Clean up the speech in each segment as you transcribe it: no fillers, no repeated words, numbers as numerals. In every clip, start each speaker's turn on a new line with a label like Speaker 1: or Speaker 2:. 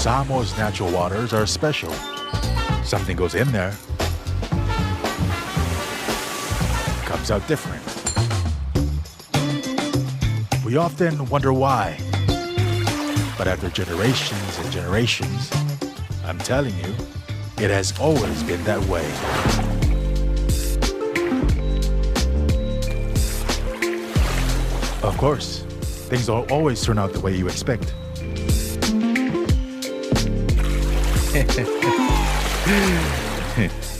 Speaker 1: Samo's natural waters are special. Something goes in there, comes out different. We often wonder why. But after generations and generations, I'm telling you, it has always been that way. Of course, things don't always turn out the way you expect.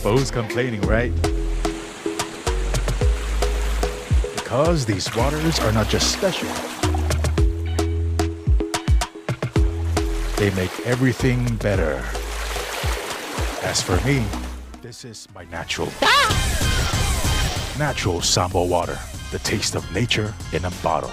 Speaker 1: But who's complaining, right? Because these waters are not just special. They make everything better. As for me, this is my natural Sambo water. The taste of nature in a bottle.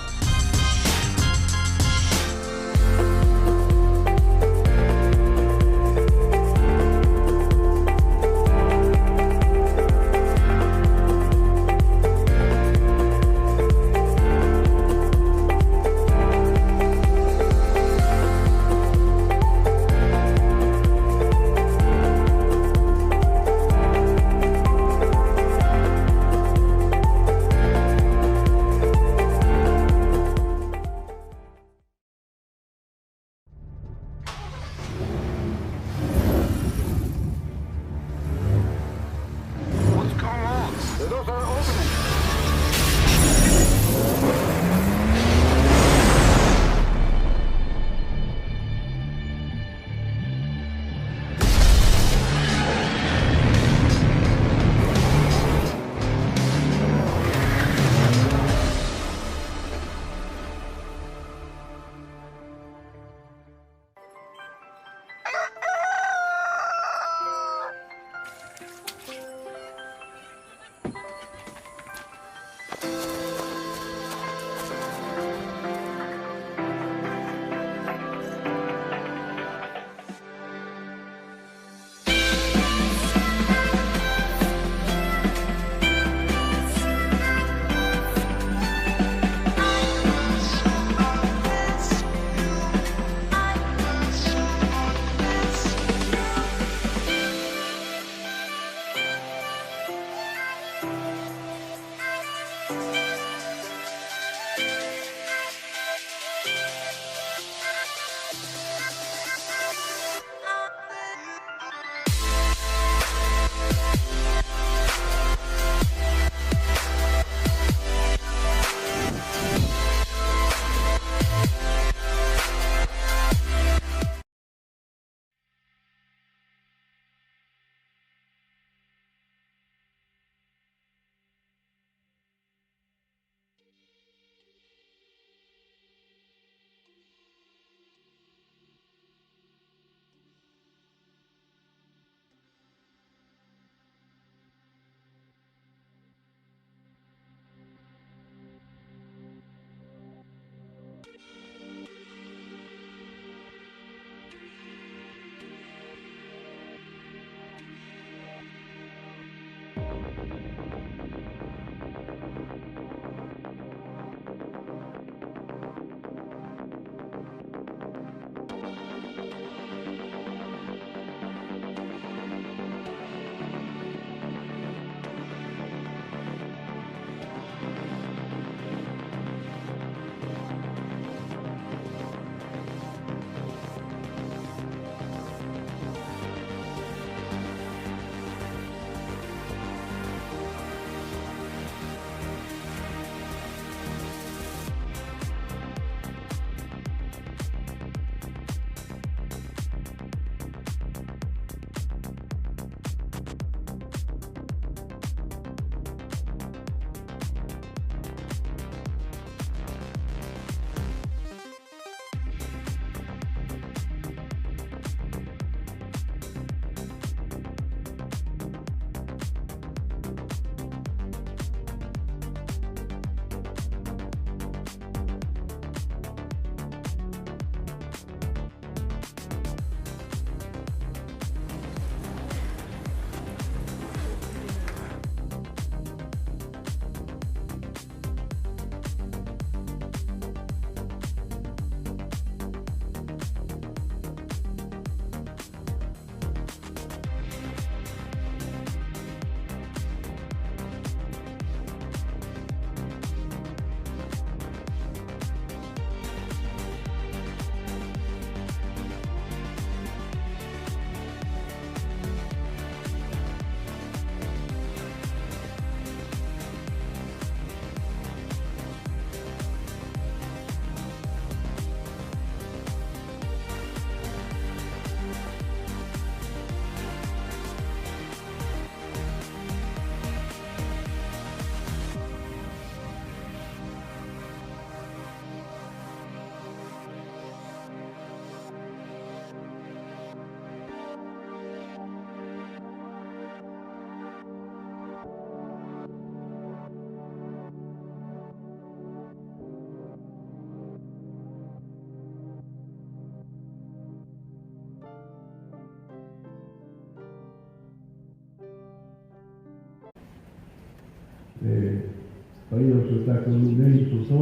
Speaker 2: pai o so tātou nei so tō,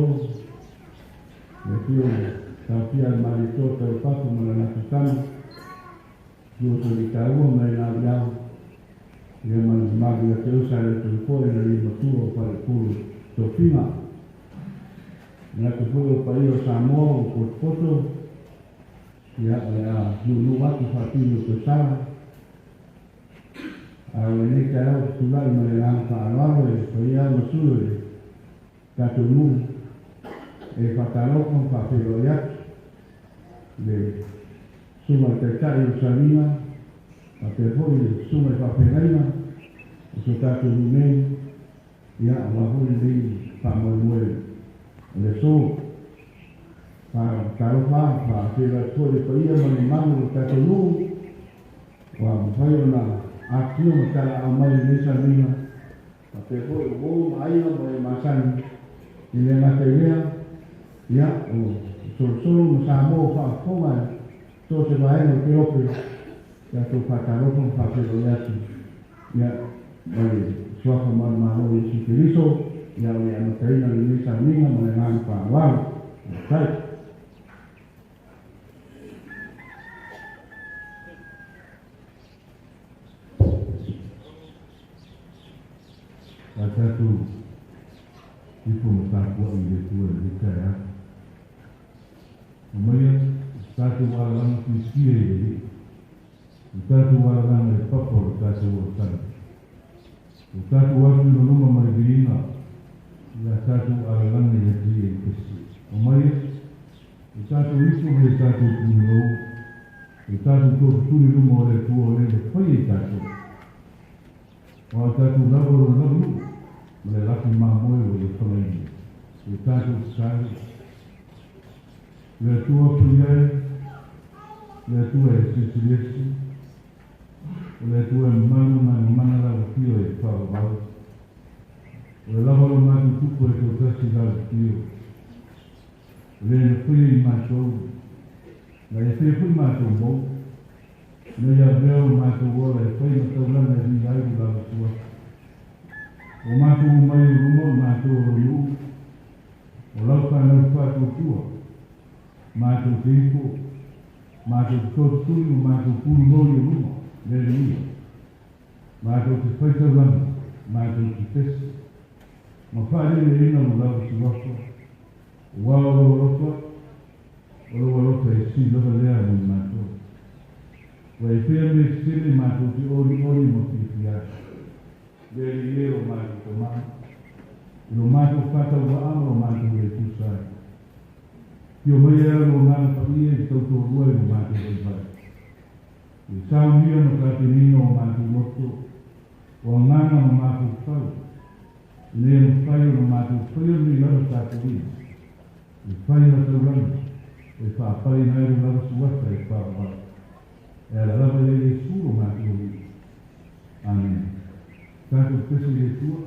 Speaker 2: kio tāwhia mari tō tau papu mana nāku tama, kio so li kāua mai nā iau, ia mani magi a te usare tu koe na li matua o pare pulu tō whina. Nā te pulu o pai o Samoa o Kotopoto, ia a nunu atu whātini o te sara, a o nei ka au tulai mai rāna whaararo e pai a masuru e tātou nunu e whakaroko whawhero i atu le suma te tai o Sarina a te hoi suma i whawhereina o so tātou nunei ia a wahoi nei whamoe le so whakaroko whawhera tōre pai a mani manu o tātou nunu wa mwhai o nā Akio matala au mai nesa mina, a te hoi o wou aina mai masani, i le ngata ilea, ia o sorosoro ma Samoa whaafonga, tō se waena o te ope, ia tō whakaroko whawhero iati, ia mai suafa manu maho i si Kiriso, ia o ia mataina le nesa mina, mai ngāni whaawau, tai.
Speaker 3: Tātou ipo mo tāpua i le tua le kai a. O maia, tātou waralanga ki skia i le. O tātou waralanga e papa o tātou o tātou. O tātou atu no luma mai virina, ia tātou waralanga i le tia i kesi. O maia, o tātou ipo me tātou kūno, o tātou tō tūri luma o le tua o le whai i tātou. O tātou lavoro lavoro, le lafi mamoe o le whalaini. O tātou sāri. Le tua puiai, le tua e sisiriesi, le tua e mana la kio e whawau. O le lavoro mātu tupu e tō tasi la kio. Le na pui i mātou, la e whi mātou mō, le ia veo mātou ora e whai na taulana e ni airu la tua. O mātou mai o rumo, mātou o riu, o lauka nau whātou tua, mātou te ipo, mātou te tōturi, o mātou pūru nori o rumo, le ria. Mātou te whaitau lana, mātou te pesi. Ma whaare le ina o lau si rofa, o wao rofa, o rofa e si lava lea mo mātou. Wa e whea me sile mātou te ori mo te whiata. Veri eo mātou te maa. Ilo mātou whātau wa ama o mātou e tūsai. Ki o mai ea o ngāna whaia i tau tō rua o mātou e vai. I sāu mia no ka te nino o mātou loto. O ngāna o mātou whau. I lea no whaia o mātou whaia ni lara tātou ina. I whaia na tau rana. E whaapai nai o lara suwata e whaawai. E ala lava e suro mātou ina. Amen. Tātou pese le tua.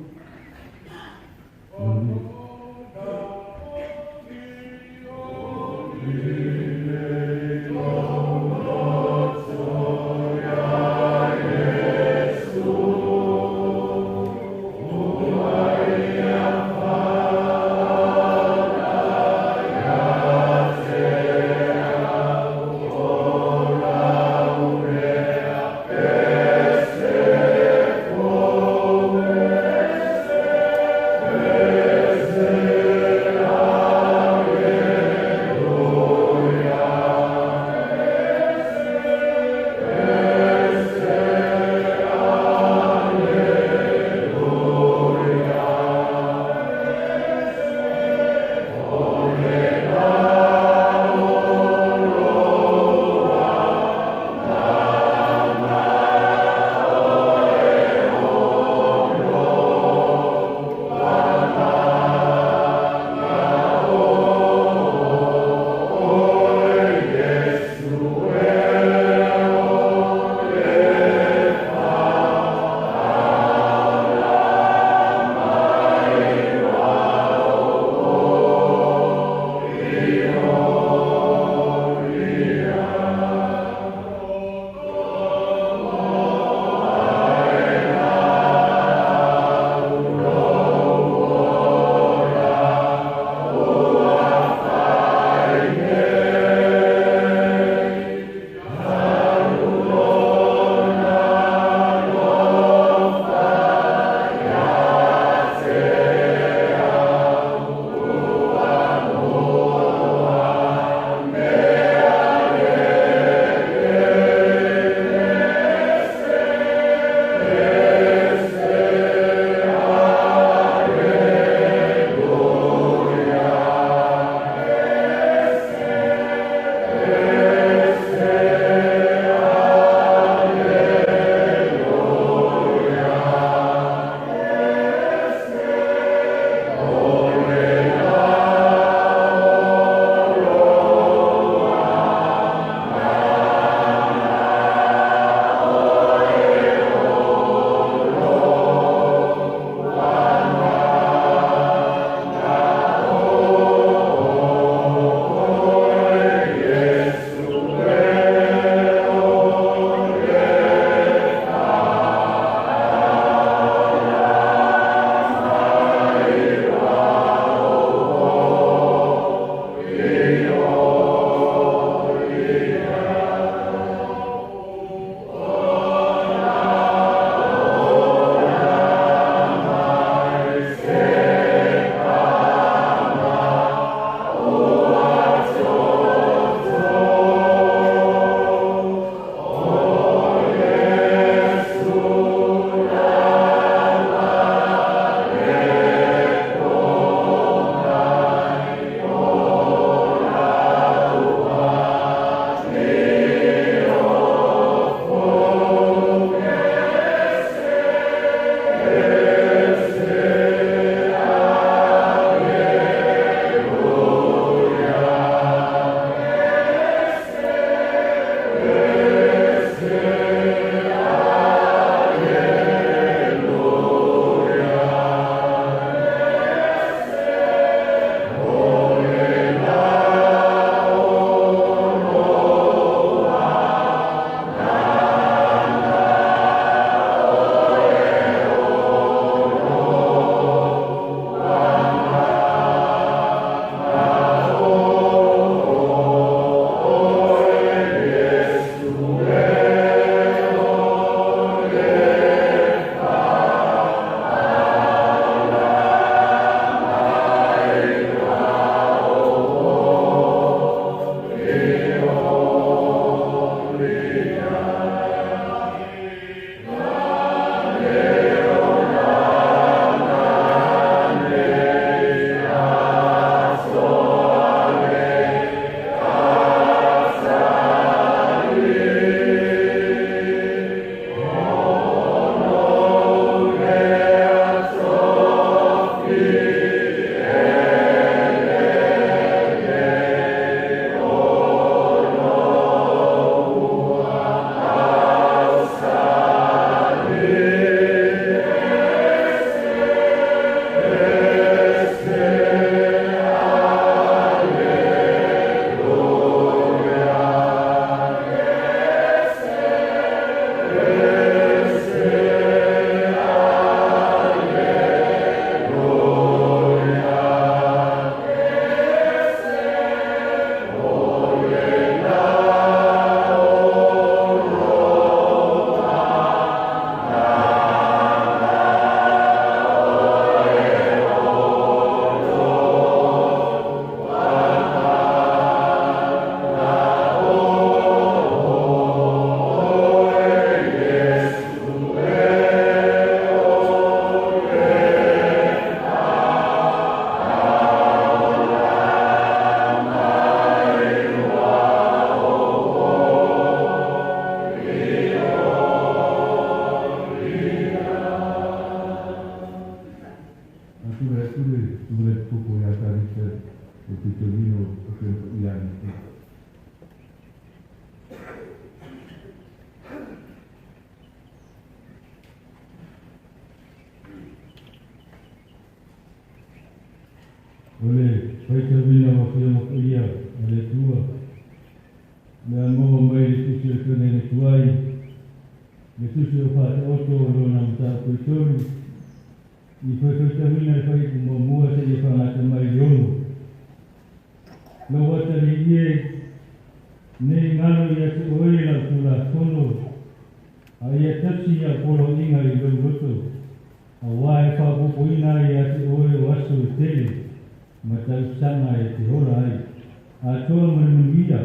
Speaker 3: kule ule kuko ya kanisa ukitolino yani ole paita vina wakia ole tua na ngo mai sisi kene tuai sisi upate oto na mtakutoni ni paita vina pai kumamua sije kana mai yono no wata niye ne ngalo ya oile la tula kono aya tasi ya polo inga i loto awai fa buina ya oile wasu tele matausanga e te hora ai. A toa manuia,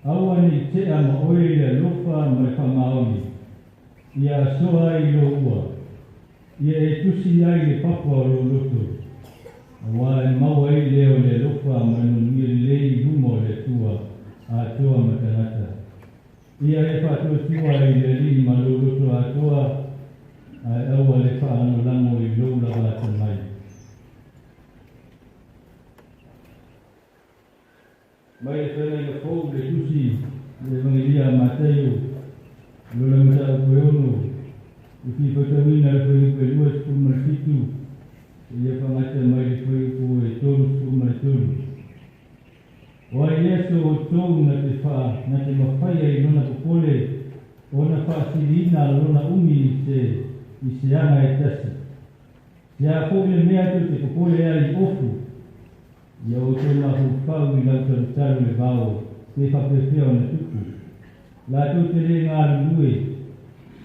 Speaker 3: aua ni te ama oile lofa mai whamaoni. Ia soa ai lo ua. Ia e tusi ai le papua lo loto. Awa e maua ai leo le lofa manuia lei humo le tua. A toa matanata. Ia e whatua tua ai le li malo loto a toa. Ai aua le whaano lango i loula wata mai. Mai e whena i kou le tusi le Evangelia Mateo lola mata koe ono uki whatawina le koe koe lua siku marasitu e ia whangata mai le koe koe tonu siku maratonu. Wai eso o tau na te mawhaia i lona kupole ona whaasirina lona umi i se anga e tasi. Ia koe mea tu te kupole ali ofu ia o te mahu whau i lau tarutaru le vau te whapewhea o na tuku. La tau te le ngā lue,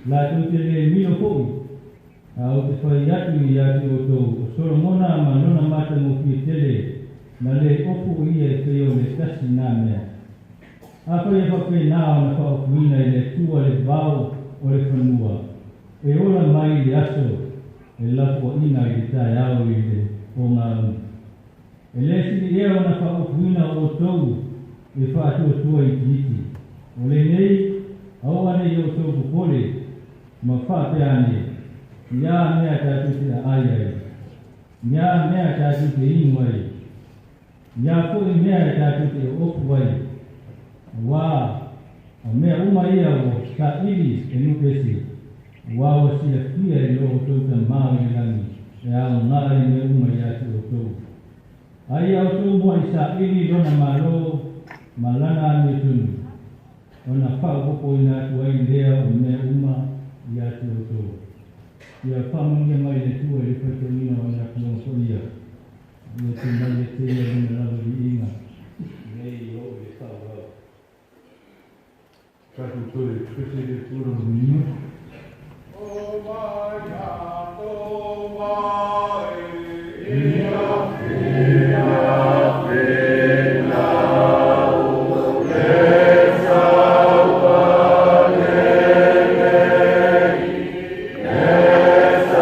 Speaker 3: la tau te le mino hoi, a o te whai atu i atu o tau, o Solomona ma nona mata mo ki tele, na le ofu ia e wheo le tasi nā mea. A whai e whapea nā o na whaukuina i le tua le vau o le whanua, e ora mai le aso, e lapua ina i le tae au i le o ngā umu. E lesi i ea ona whaokuina o tau e whaatua tua i titi. O le nei, au ane i o tau kupole, ma whaapea ane, ia mea tātu te ai ai, ia mea tātu te inu ai, ia koe mea tātu te oku ai, wā, a mea uma ia o ka iri e nupesi, wā o sia kia i lo o tau ta māu i langi, e au ngāre mea uma ia te o tau. Ai au tau mua i sa iri lona malo, malana anu e tunu. Ona whaupoko ina atu ai lea o mea uma i atu o tau. Ia whamungia mai le tua i whakamina o na kuongoia. Ia tu mai le teia ina lawa i inga. Nei o e whau. Kaku tore, kese le tura mnima. O mai a to mai ia
Speaker 4: Yes,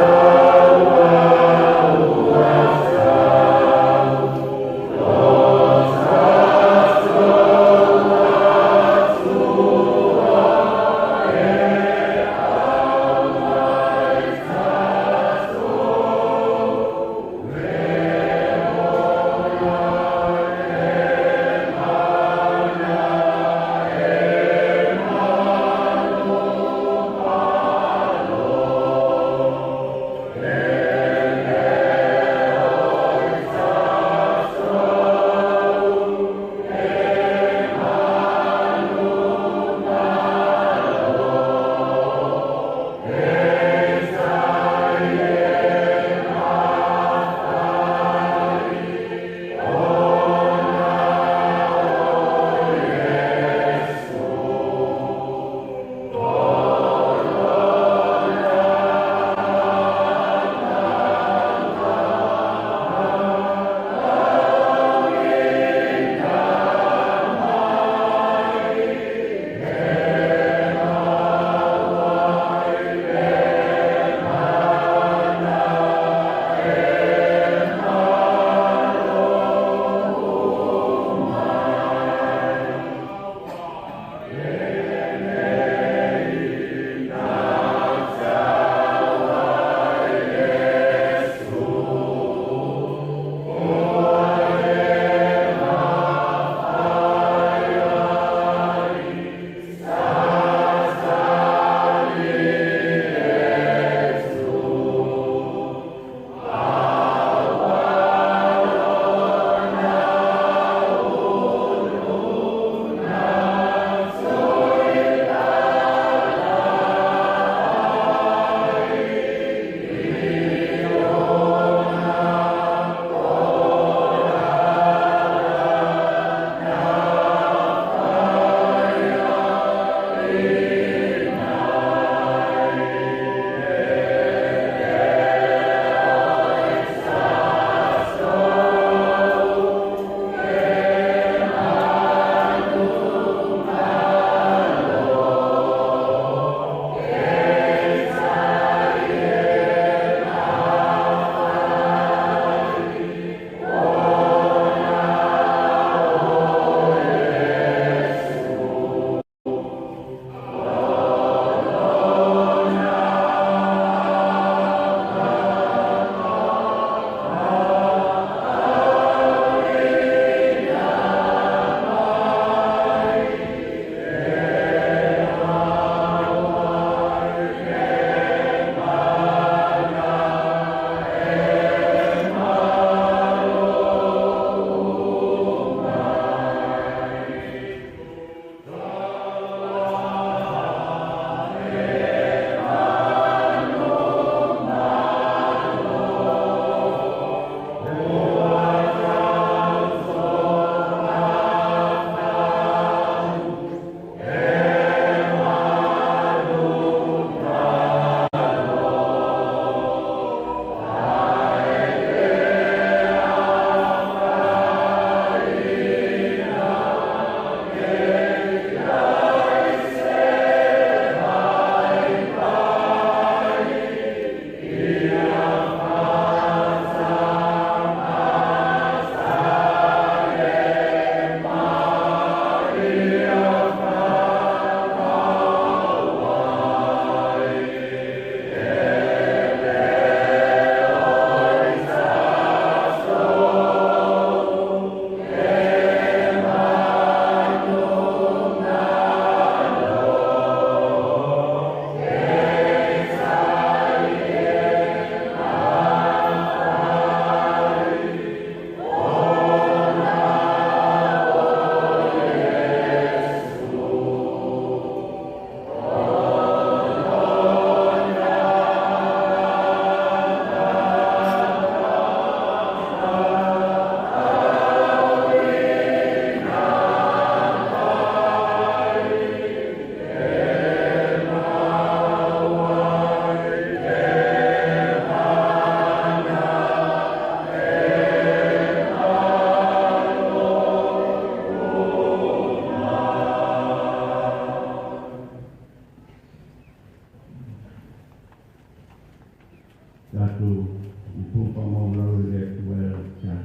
Speaker 2: Tātou I pumpa maumau le tuera kia.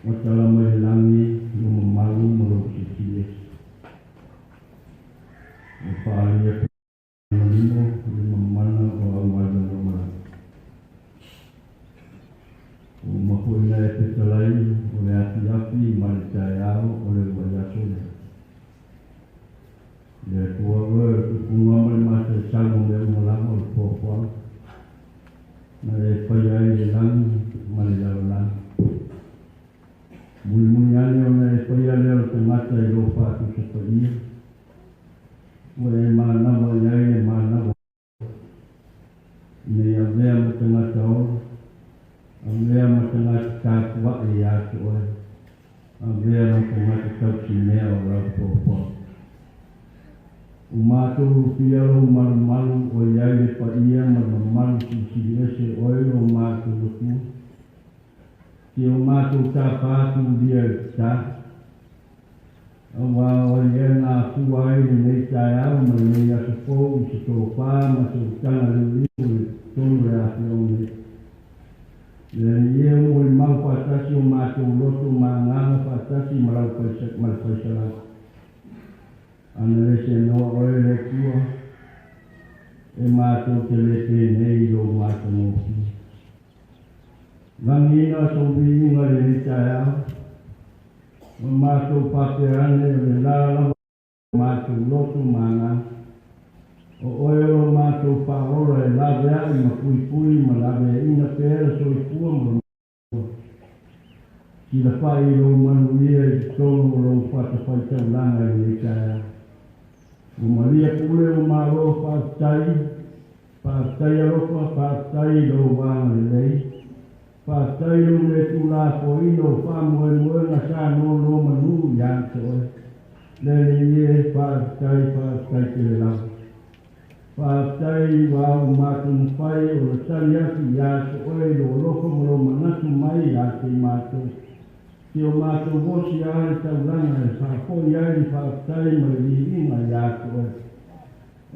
Speaker 2: Watala mai langi luma malu maro kikie. Whaali e limo lima mana o awada nomara. O mapuina e te talai o le ati api mali tae ao o le waiasole. Le tua ue kukunga mai mata e salmo me umalama o pōpua. Na e whaiai le langi mali lau langi. Mui ani o na e whaiai leo te ngata I ropa atu sa whaia. Ua e mānawa iai e mānawa. Nei a mea ma te ngata ora. A mea ma te ngata kātua e atu oe. A mea ma te ngata tausi mea o rau pōpua. O mātou rupi alo malu malu o iai e whaia ma malu si ese oe o mātou rupu. Ki o mātou tā pātu ria tā. Awa o ia ngā kuai nei tai au ma nei asa pōu I se tō pā ma se utanga liu I tonu e ati o nei. Le ia mo I mau pātasi o mātou loto ma ngāma pātasi ma lau paisala. Ana le se noa oe le kua e mātou te lete nei o mātou moki. Langina so viinga le ni tai au. O mātou papeane o le lala mātou loto mana. O oe o mātou paora e lave ai ma pui ma lave ina pēra so I pua ma ki la whai o manuia I tonu o rau pata whai tau langa I nei tai au. O maria pule o maro whātai aropa whātai lo wāna le lei. Whātai o me tu la ko ino whamoe moenga sa no lo manu iante oe. Le ie whātai te le lau. Whātai wāu mātu mwhai o le tari aki iate oe lo loko mo manatu mai iate I mātou. Ki o mātou hosi ae tau langa e whāpoi ae whātai ma le inga iate oe.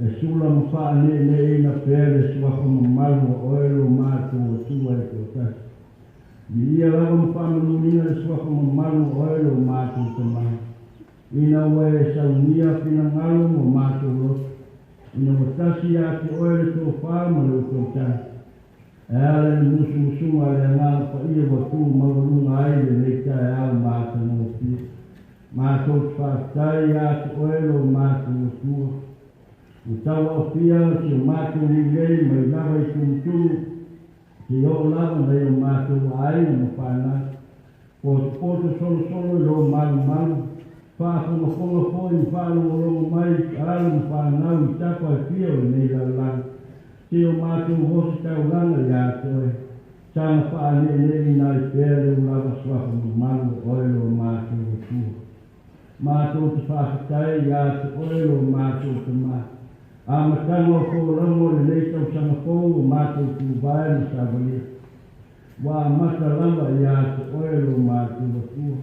Speaker 2: E sula mo whaane ne ina pēre suako mo malu oe lo mātou o tua e ko tasi. Ia lava mo whamanunina le suako mo malu oe lo mātou te mai. Ina oe e saunia whina ngalo mo mātou roto. Ina mo tasi ati oe le tō whāma le tō tani. E ale ni musunga le ngāna pa ia watu maurunga ai le leitai au mātou mo pia. Mātou whātai ati oe lo mātou o tua. O tau au pia si o mātou ni lei mai lava I tumtunu. Ki o lava nei o mātou ai mo whānai. Poto solo lo malu. Whāwhonga fōi whālo o rongo mai alu whānau I tapa I pia o nei lalanga. Ki o mātou hosi tau langa I atoe. Tana whaane nei nai pēre o lava swafa mo malu oe lo mātou o tua. Mātou te whāwhatai I atoe oe lo mātou te mai. A matanga o kōrango le nei tau sanga fōu o mātou tu vai na savalia. Wā mata lama I atoe oe lo mātou o tua.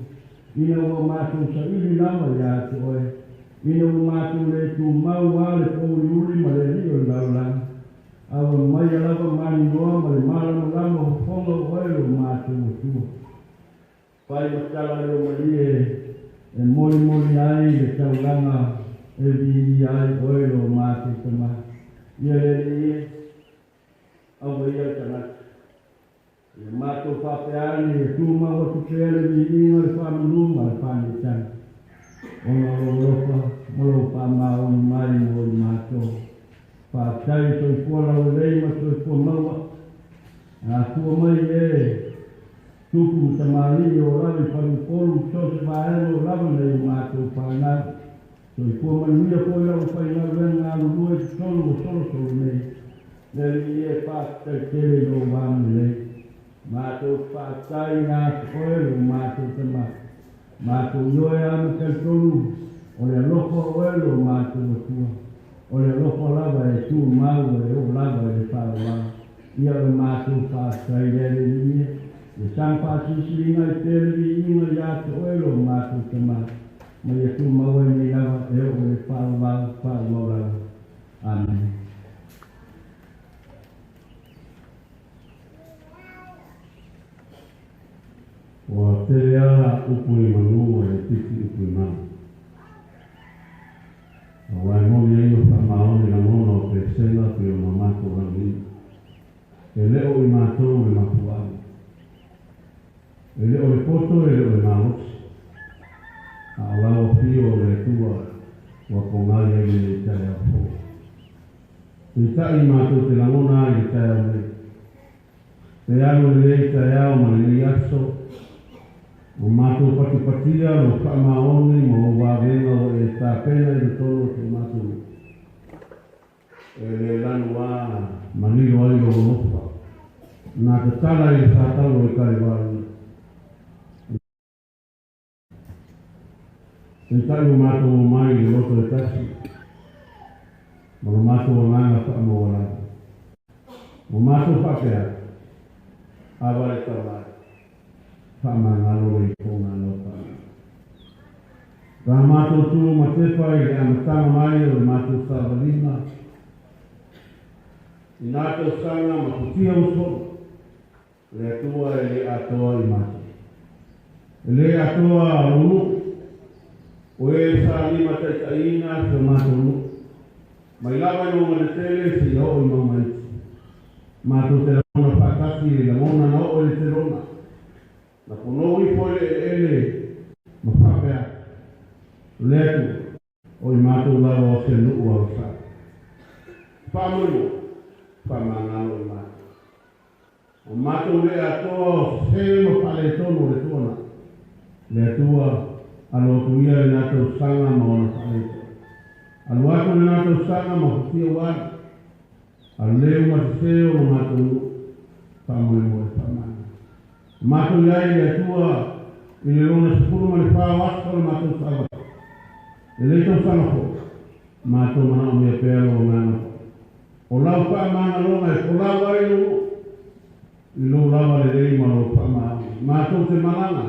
Speaker 2: Ina o mātou sa ili lama I atoe oe. Ina o mātou le tu mau wale pōuri uri ma le rio laulanga. Awa mai alava mani noa ma le marama lama ho fonga oe lo mātou o tua. Pai matala leo marie e mori ai le taulanga e vini ai oe lo mātou te mai. Ia le awa ia tanata. Ia mātou whapeane e tūma o tupea le vini le whamanuma le whane tani. Ona o ropa, molo whamao ni mai mo i mātou. Whātai soi kua lau rei ma soi kua maua. A kua mai e tupu tamari o rawi whanukolu so se whaere o rawa nei mātou whanau. Soi kua manuia koi lau whainau renga alurua e solo nei. Neri e whātai tere o wāmu nei. Mātou whātai ngā koe o mātou tamai. Mātou ioe amu kaitonu o le aloko oe lo mātou o tua. O le loko lava e tū mau e o lava e whāwā. Ia o mātou whātai ere ringia. E sang whāsisi inga I tere ringa I ate oelo mātou te mā. Ma ia tū mau e ni lava e o e whāwā. Amen.
Speaker 3: telea upu i manu e titi upu i manu. Wai moni e o whamaoni na mono o pe sena pe o mamako rangi. E leo i mātou e mapuani. E leo e poto e leo e mahosi. A lao pio le tua wa kongai e le tai a po. I tai mātou te langona i tai a me. Te alo le tai a o mani aso. O mātou patipatia lo whamaoni mo wāwenga o e tāpena i tolo te mātou. E le lanu wā manilo ai o lofa. Nā te tala i sātalo e kai wāwenga. E tai o mātou o mai i loto e tasi. Ma o mātou o nganga whaamo o rāta. O mātou whapea. Awa e tawai. Whamangalo i kōna nota. Rā mātou tū ma tepa i le amatanga mai o le mātou sāwarima. I nātou sanga ma kutia usoro. Le atua e le atoa i mātou. E le atoa a runu. O e sā lima taitaina se mātou nu. Mai lawa i nōma le tele se i o i mamaiti. Mātou te rona whakaki i le mona na o le te rona. Na kono i po ele ma whapea. Letu o i mātou lawa o se nuu au sa. Whamoino, whamangalo i mātou. O mātou le atoa o se ma pale tono le tuana. Le atua alo tuia le nātou sanga ma ona pale tono. Alo atu le nātou sanga ma hutia wāna. Alo leo ma te seo o mātou nuu. Whamoino e whamangalo. Mātou iai le atua i le rona sepuru ma le whao asko le mātou sawa. E le tau whanako, mātou mana o mea pēro o ngana. O lau wha mana longa e o lau ai lo, i lo lawa le rei ma lo wha mana. Mātou te malanga,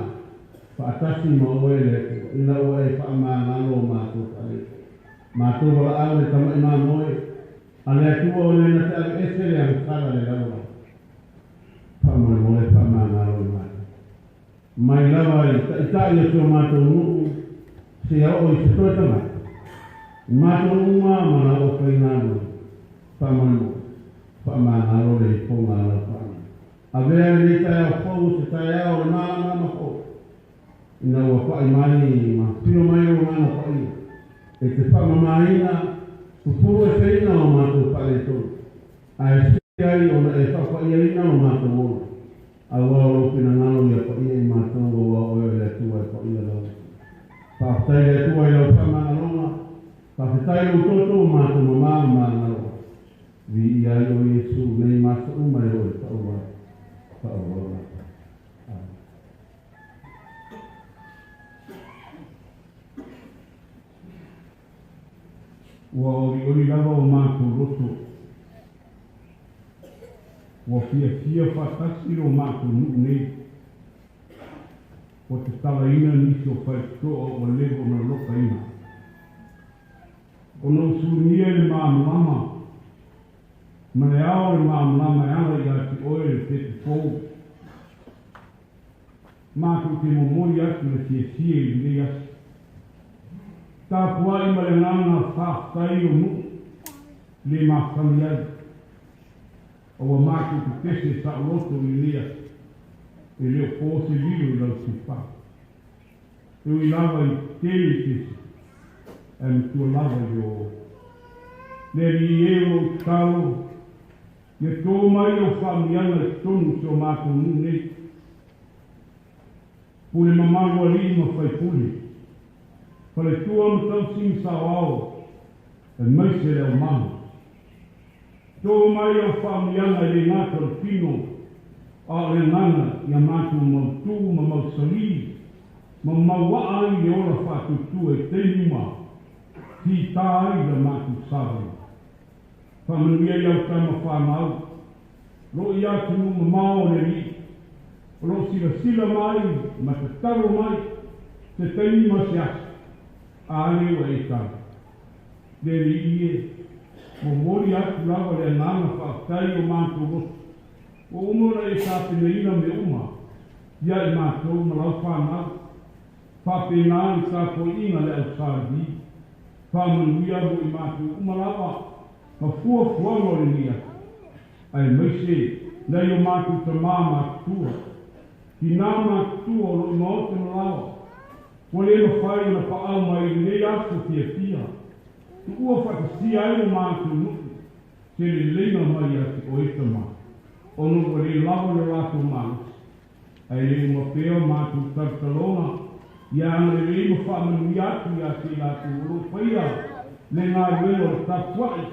Speaker 3: whaatasi ma oe le atua, i lau ai wha mana lo mātou kare. Mātou wala au le tamai mā moe, a le atua o le na te ale ese le amkara le lawa. Whamoe mo le wha mana lo i mātou. Mai lawa i tai a teo mātou nuu, se au i se toi tamai. Mātou nunga mana o whainano, whamoe mo, whamana lo le i ponga ala whana. A vea le tai au whau se tai au le maa nama whau. Ina ua whai mai ma pio mai o mana whai. E te whamamaina, pupuru e whina o mātou whare tonu. A e ai ona e whawhai ina o mātou ona. A wao pina ngalo ia whai e mātou o wao e le tua e whai lau. Whawhai le tua i lau whamangalonga. Whawhetai o toto o mātou mamā ngalo. Vi i ai o Iesu nei mātou umare o e whaua. Whaua. Ua ori lava o mātou roto. Ua fia whakasi o mātou nuk nei. O te tala ina nisi o whaitoa o levo na loka ina. O no sunia le māmulama. Mane ao le māmulama e ala i ati oe le pete fōu. Mātou te momori atu le fie i le asi. Tā puai ma le ngana whāwhai o mu, le māwhani ai. O wa mātou te tese sa roto i lea, e leo pōse lilo i lau te wha. E ui lava i tēri tese, e mtua lava i o. Le ri e o talo, e tō mai o whamiana i tonu se o mātou nu nei. Pule mamangua li ma whai pule. Pale tua ma tau sing sa wao, e maise leo mahu. Tō mai au whaamianga i le ngāta o pino, a le ngana i a mātou mautū, ma mausali, ma mauaa i le ora whātutu e teinuma, ti tāi le mātou sāwai. Whamanuia i au tama whāmau, lo i atu ma mao le ri, lo sila mai, ma te taro mai, te teinuma se asa. Ale o e tāi. Le li ie, mo mori atu lava le nana whaatai o mātou roto. O umora e tāpene ina me uma, ia I mātou malau whanau, whapena I sa ko inga le au sāri, whamanuia mo I mātou umalawa, ma fua no le nia. Ai maise, nei o mātou ta mā mātua, ki nā mātua o lo I maote malawa, ko le ma whai na whaau mai nei aso fia. Tu ua whakasia ai o mātou nuku, se le leina mai ati o ita mā. Ono o le lawa le rātou mātus. Ai le ma pēo mātou tartalona, ia ana le le ma whaamanu atu ia se rātou uro whaia, le ngā weo le tapuai,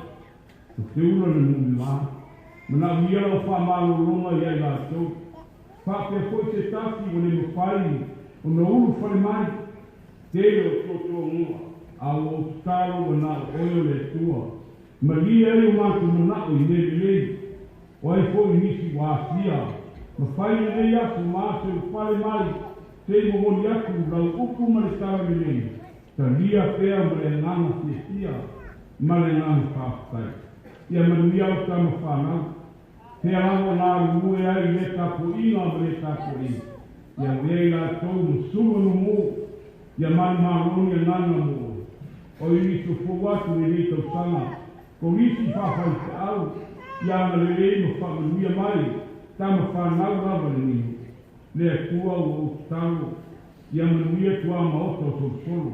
Speaker 3: o te ura na nui lā. Mana wia o whaamalo ronga ia I rātou. Whapea foi se taki o le ma whai, o na uru whare mai, te o toto mua. Au o taro o nā oio le tua. Ma lia e o mātou manao I lei. O ai fo I nisi wāsia. Ma whai lei atu māse o whare mai. Te I momoni atu rau uku ma le tara lei. Ta lia pēa ma le ngana te tia. Ma le ngana whāwhai. Ia manuia o tama whanau. Te arango nā rue ai le tapo ina ma le tapo ina. Ia wei la tau ma suru no mō. Ia mani maroni a nana mō. O I niso fōwatu e rei tau sana, ko risi whawhai te au, ia na le rei ma whamanuia mai, tama whanau rawa le nini. Lea kua o taro, ia manuia tua maoto o solo.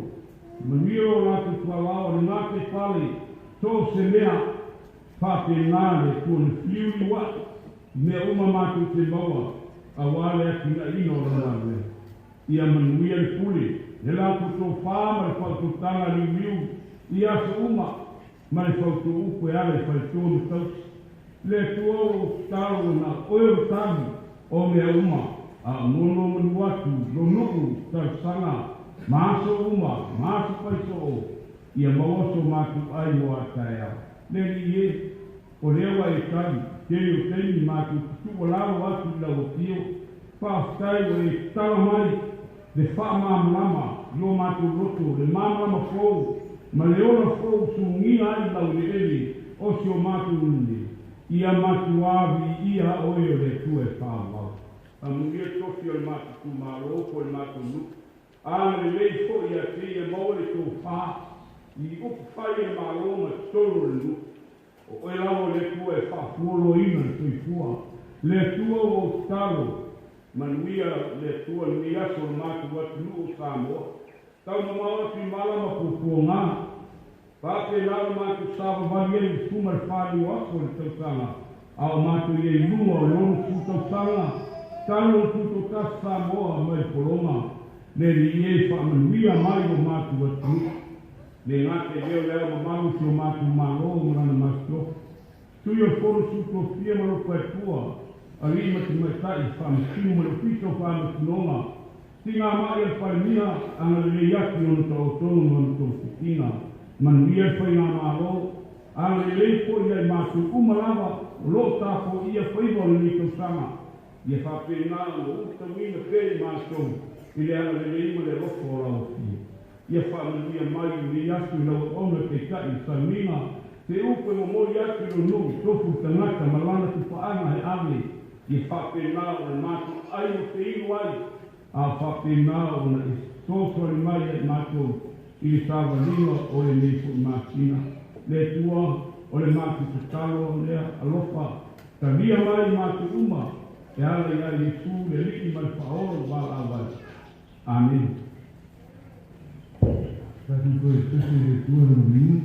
Speaker 3: Manuia o rātu tua lao, le ngāte whale, tō se mea, whape nāre, kua na whiuri wa, mea uma mātou te maua, a wale aki na ino rana. Ia manuia le pule, le lātu tō whāma le whaututanga riu, I asa uma, ma le whautu upu e ale whaitō me tausi. Le tua o taro na oeo tami o mea uma, a mono manu atu, no nuku, tau sanga, maaso uma, maaso paiso o, ia maoso mātu ai mo ataea. Le li e, o lewa e tari, teri o teni mātu, tuku o laro atu la o tio, whaaftai o e tala mai, le whaamamama, yo mātou roto, le mamama fōu, ma le ora fōu sungia ai lau le ele, o si o mātou nune. Ia mātou awi, ia oio le tue whāwau. A mungia tofi o le mātou tu mālo, ko le mātou nuku. Āna le lei fō ia te ia mau le tō whā, I upu whai e mālo ma toro le nuku. O e lau le tue whāfuolo ina tui fua. Le tua o taro, manuia le tua ni aso le mātou atu nuku Samoa. Tau na maua ki malama kukua ngā. Pāke nāra mātou sāwa wari e suma le whāni o aso le tautanga. Ao mātou e luma o lonu su tautanga. Tano o tuto tasa Samoa mai polonga. Le li e whaamanuia mai o mātou atu. Le ngāte leo leo ma maru si o mātou mālo o marana mātou. Tui o foro su to fia maro koe tua. A rima te mai tai whaamasimu maro pito whaamasinonga. Tinga mai al parimia ana le yaki on to tono on to fitina manuia foi na malo ana le po ia mātou umalawa lo tapo ia foi bo ni to sama ia fa pena o tamina pe mātou ile ana le mo le rofo la ia fa manuia mai ni yaki no ona te kai samina te upo mo yaki no to futanaka malana tu fa ana e ave ia fa pena o mātou ai o te iwai a whapena o na e tōtori mai e mātou I tāwa lima o e nifu mātina. Le tua o le mātou te talo lea alofa. Ta lia mai mātou uma e ala ia I su le liki mai whaoro wala awai. Amen.
Speaker 2: Tātou koe tūsi le tua no minu.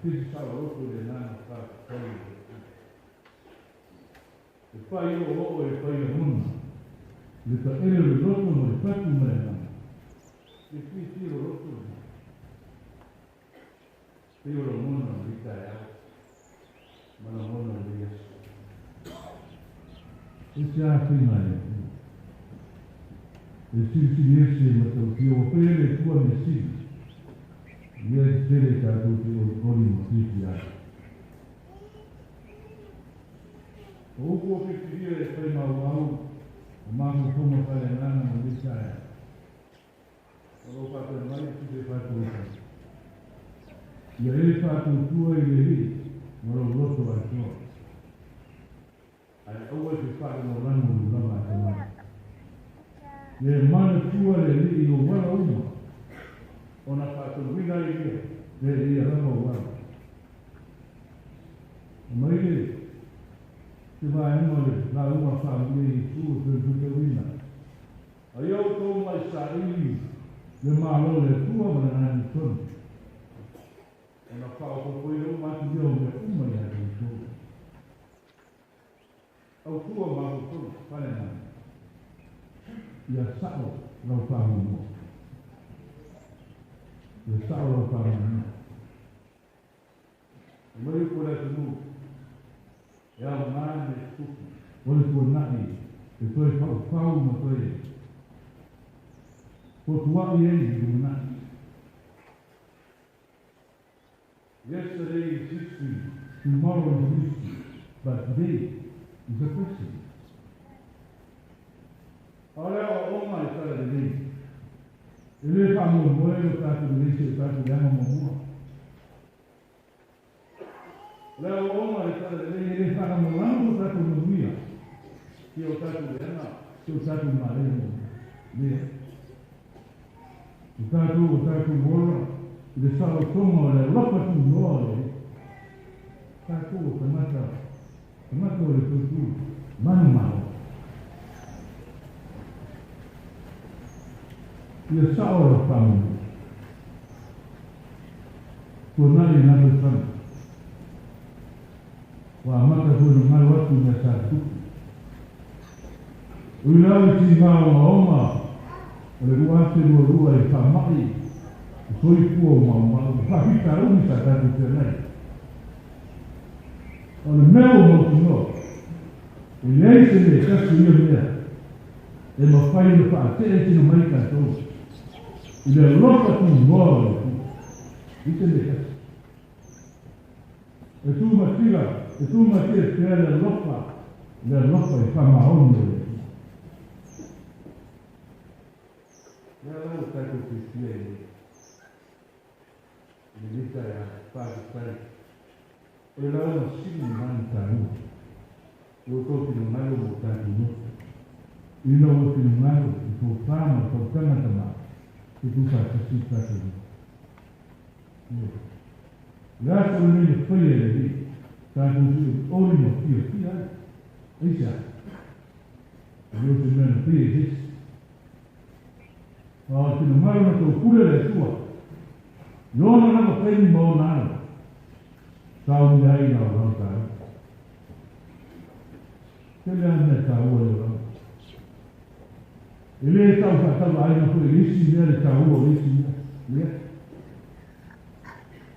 Speaker 3: kisi sa o le nana ka kai. E pai o e pai o muna. Le ta ere le roto mo le patu me le nana. E ki o roto le. Pio lo muna le ta e au. Mana muna le yesu. E se a fina e. E si ese ma tau ki o pere tua me si. Ia tere tātou te o kori mo tiki ai. O uko o pikiria e whai mau au, o māku koma whare nana mo lisa e. O lo whātua mai ki te whātua kai. Ia e whātua tua i le li, mo lo loto ai toa. Ai aua te whātua mo rangu ni lama te mai. Ia e mana tua le li i o wala uma. Ona whātua wina i ria, le ia rama o wala. O mai le, te wā emole, la uma whātua i tua te wina. A iau tō mai sa ili, le mālo le tua mana nani tonu. Ona whātua i o mati iau me uma i hati i tua. Au tua mālo tonu, whane nani. Ia sa'o, lau whātua mua. Ia sa'o lau whātua mua. Mai ko le tunu. E au ngāne me tuku. Ole kua nai, e toi whau ma toi. Ko tuai e i kua nai. Yesterday is history, tomorrow is history, but today is a question. Olha o oma e tala de lei. Ele fa mo moe o tato de lei se o tato de ama mo mua. Olha o oma e tala de lei, ele fa mo lango o tato mo mia. Que o tato de ama, se o tato de mare mo mia. O tato mora, ele sa o tomo le lopa tu noa. Tato o tamata o le tutu, manu manu. Ia sa'o la whamu. Ko nari nata sana. Wa mata hulu mai watu na sa tuku. Uilau ti ngāo maoma. O le uate rua e whamai. O soi kua maoma. O whahita umi sa tatu te nei. O le meo motu no. E leise me kasu ia mea. E ma whai le wha te e tino mai katou. Il è lotta tu muore, dice lei. E tu mattina c'è la lotta è fama onde. E allora stai con questi piedi. Mi dice a fare. E allora si manca uno. Io tocco non hai un tanto uno. Io non ho un altro, il tuo fama, il tuo fama. E tu fai così, così. Grazie a me le foglie lì, tanto di olio, io, e già. Io ti meno qui, ma ti non mai una procura le sua. Non avevo preso in buon stavo in lei la volta. Che le hanno messo a ora? E lei stava ai nostri rischi, le stavo rischi.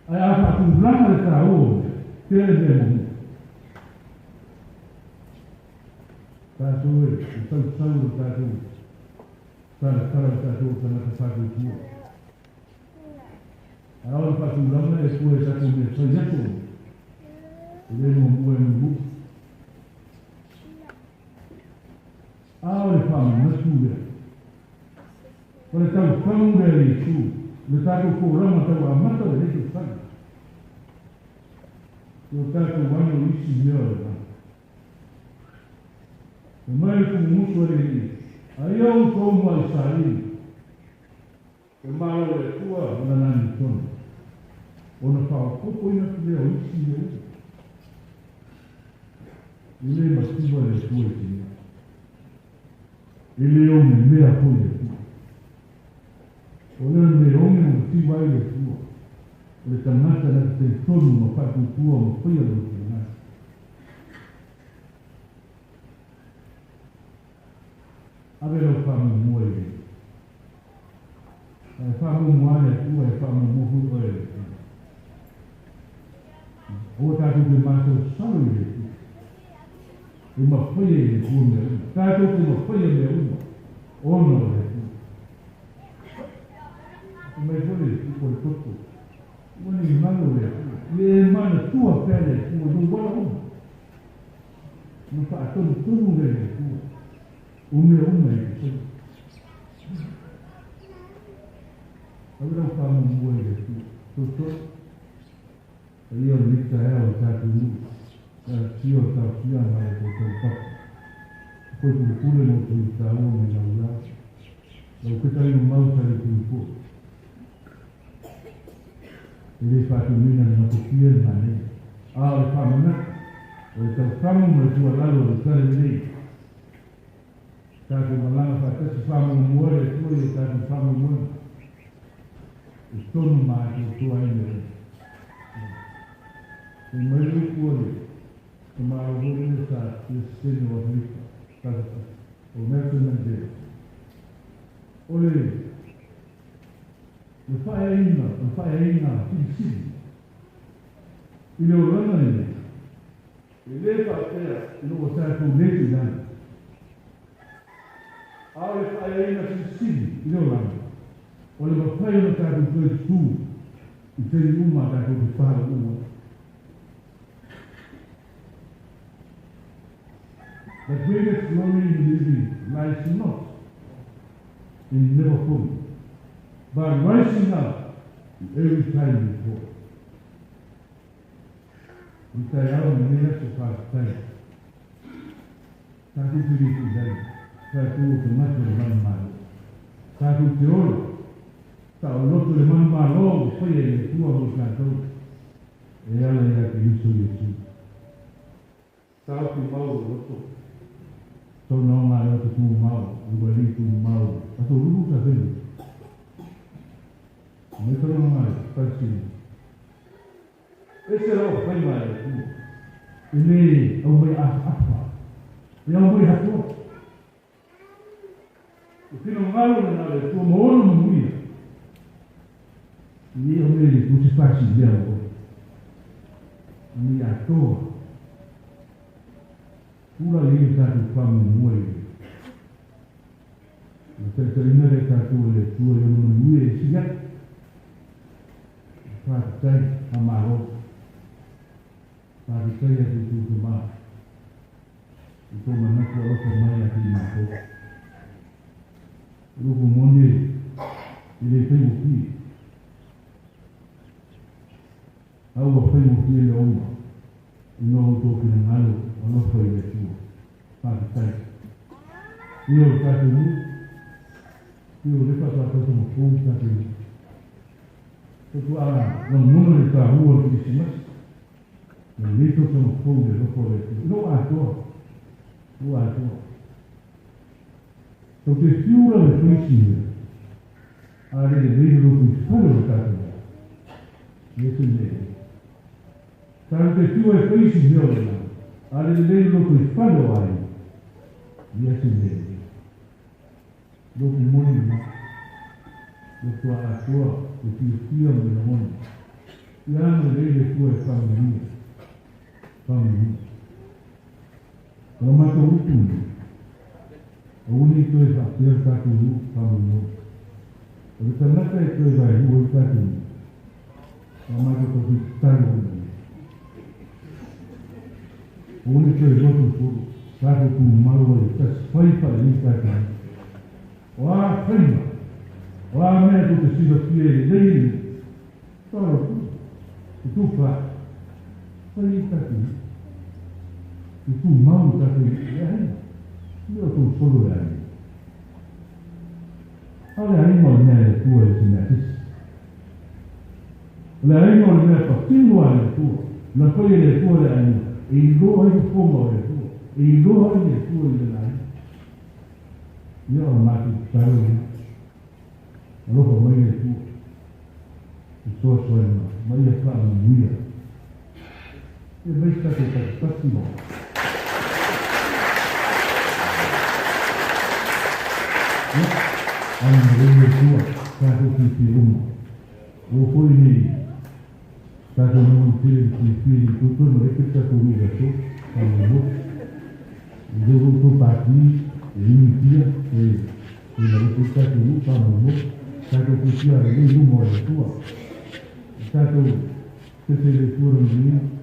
Speaker 3: Ha fatto un brano di trauro, che le abbiamo. Tanto è, tanto fatto il tuo. Allora ho fatto un brano e poi è stato un progetto. E lei non vuole un buco. Allora fanno una studia. Quando stavo facendo il su, le stato programma stavo ammato e detto fanno. Io stato quando il signore. E mai come muso lì. Io come al salì. E malo è tua, non hanno sono. Ono fa un po' in attesa il signore. E lei ma si vuole le tue signore. E le ome me a poi le tue. O le ome non si vuole le tue. le tangata na te tonu ma whatutua ma whia lo te ngā. Awe lau whamu mua e. Whamu mua e tua e whamu muhu oe. O tātou te mātou saru e tu. E ma whia e tua mea una. Tātou te ma whia mea una. Ono e tu. Mai kore e tu kore toto. Wani malo e tu. E mana tua pere e tu. No wala una. No whaatonu tonu e tu. Ume e tu. Aura o whamu mua e tu. Toto. Ia lita e o tātou nu. Tio tau tia mai o tau papa. Koe kule no tu i tā ua me nau la. Lau ketai no mautare tu i po. E le whātu mina ni mako pia ni hane. A o e whamana. O e tau whamu mai tua lalo o tare nei. Tātou malanga whātasi whamu mua e tua i tātou whamu mua. E tonu maa ki o tua ina e. E mai rui kuore. E maa o hori e sa i stene o Afrika. O Nelson Mandela. Ole, le whaeina, tiri. I leo rana ni. E le whaetea, i no o tātou leti nani. A le whaeina tiri, i leo rana. O le whaeina tātou koe tū. I teri uma tātou te whara uma. The greatest glory in living lies not in never falling, but rising up every time before. We say, "Our minutes of our time." Tātou tiri tu dai, tātou o te mata le manu malo. Tātou te ora, tātou loto le manu malo, o whaia i le tua mo tātou. E ala ia te iso Iesu. Tātou te mau o loto. Tau nao ngā eo te tū mau, ua li tū mau. Ato ruru ka whenu. Me tau ngā eo, taisini. E se rao whai mai e tū. E me au mai apa. E au mai hatua. E tino ngalo na ngā eo tū maono muia. Ni au me li puti pasi lea o. Ni atoa. Pura li tātou whamu mua i. Na taritarina le tātou le tua le mana mua e sigat. Whātai a maro. Whātai a te tūku maa. I tō manako a oka mai a ki mako. Ruku mone i le whaimu ki. Au a whaimu ki e le oma. I no tōki na ngalo. Ono foi le tua. Whātai. I o tātou nu. I o lepa tātou mo kōu tātou nu. Tātou ala, no mono le tā hua ki simas. Na leto tāmo kōu le roko le tua. No atoa. No atoa. Tau te whiura le whaisine. A le le roko i whare o tātou. Yesu ne. Tātou te whiua e whaisine o le nā. Ale le loko i whalo ai. Yesu le. Loko moni ma. Loko a atua. E tia me na moni. I ana le tua e whamini. Whamini. Kau mata utuni. O uni toi whapea tātou nu whamini. O le tanaka e toi vai hua i tātou nu. Kau mata toki tātou nu. Ole te roto furu, tātou tū marua i tas whaipa i tātou. O a whaima, o a mea tu te siva pia i leiri. Tāro tu, i tū wha, whai i tātou. I tū mau tātou i leiri. Mea tū solo e ai. Ale aima o mea e tua e te mea tisi. Ale aima o mea pa tinua e tua, na whai e tua e aima. E i loa i whonga o e tua. E i loa i e tua i le nai. Ia o mati tāro i. Aloha mai e tua. Sosuena, Maria Kala Muia. E vai estar com o Tatimo. Ana Maria Sua, Tato Kipiruma. O foi ni Tato não filho de filho, tudo no repita comigo aqui, como eu vou partir, inicia, e na repita comigo, como Tato Kipiruma, ele não mora tua. Tato, que se lhe foram de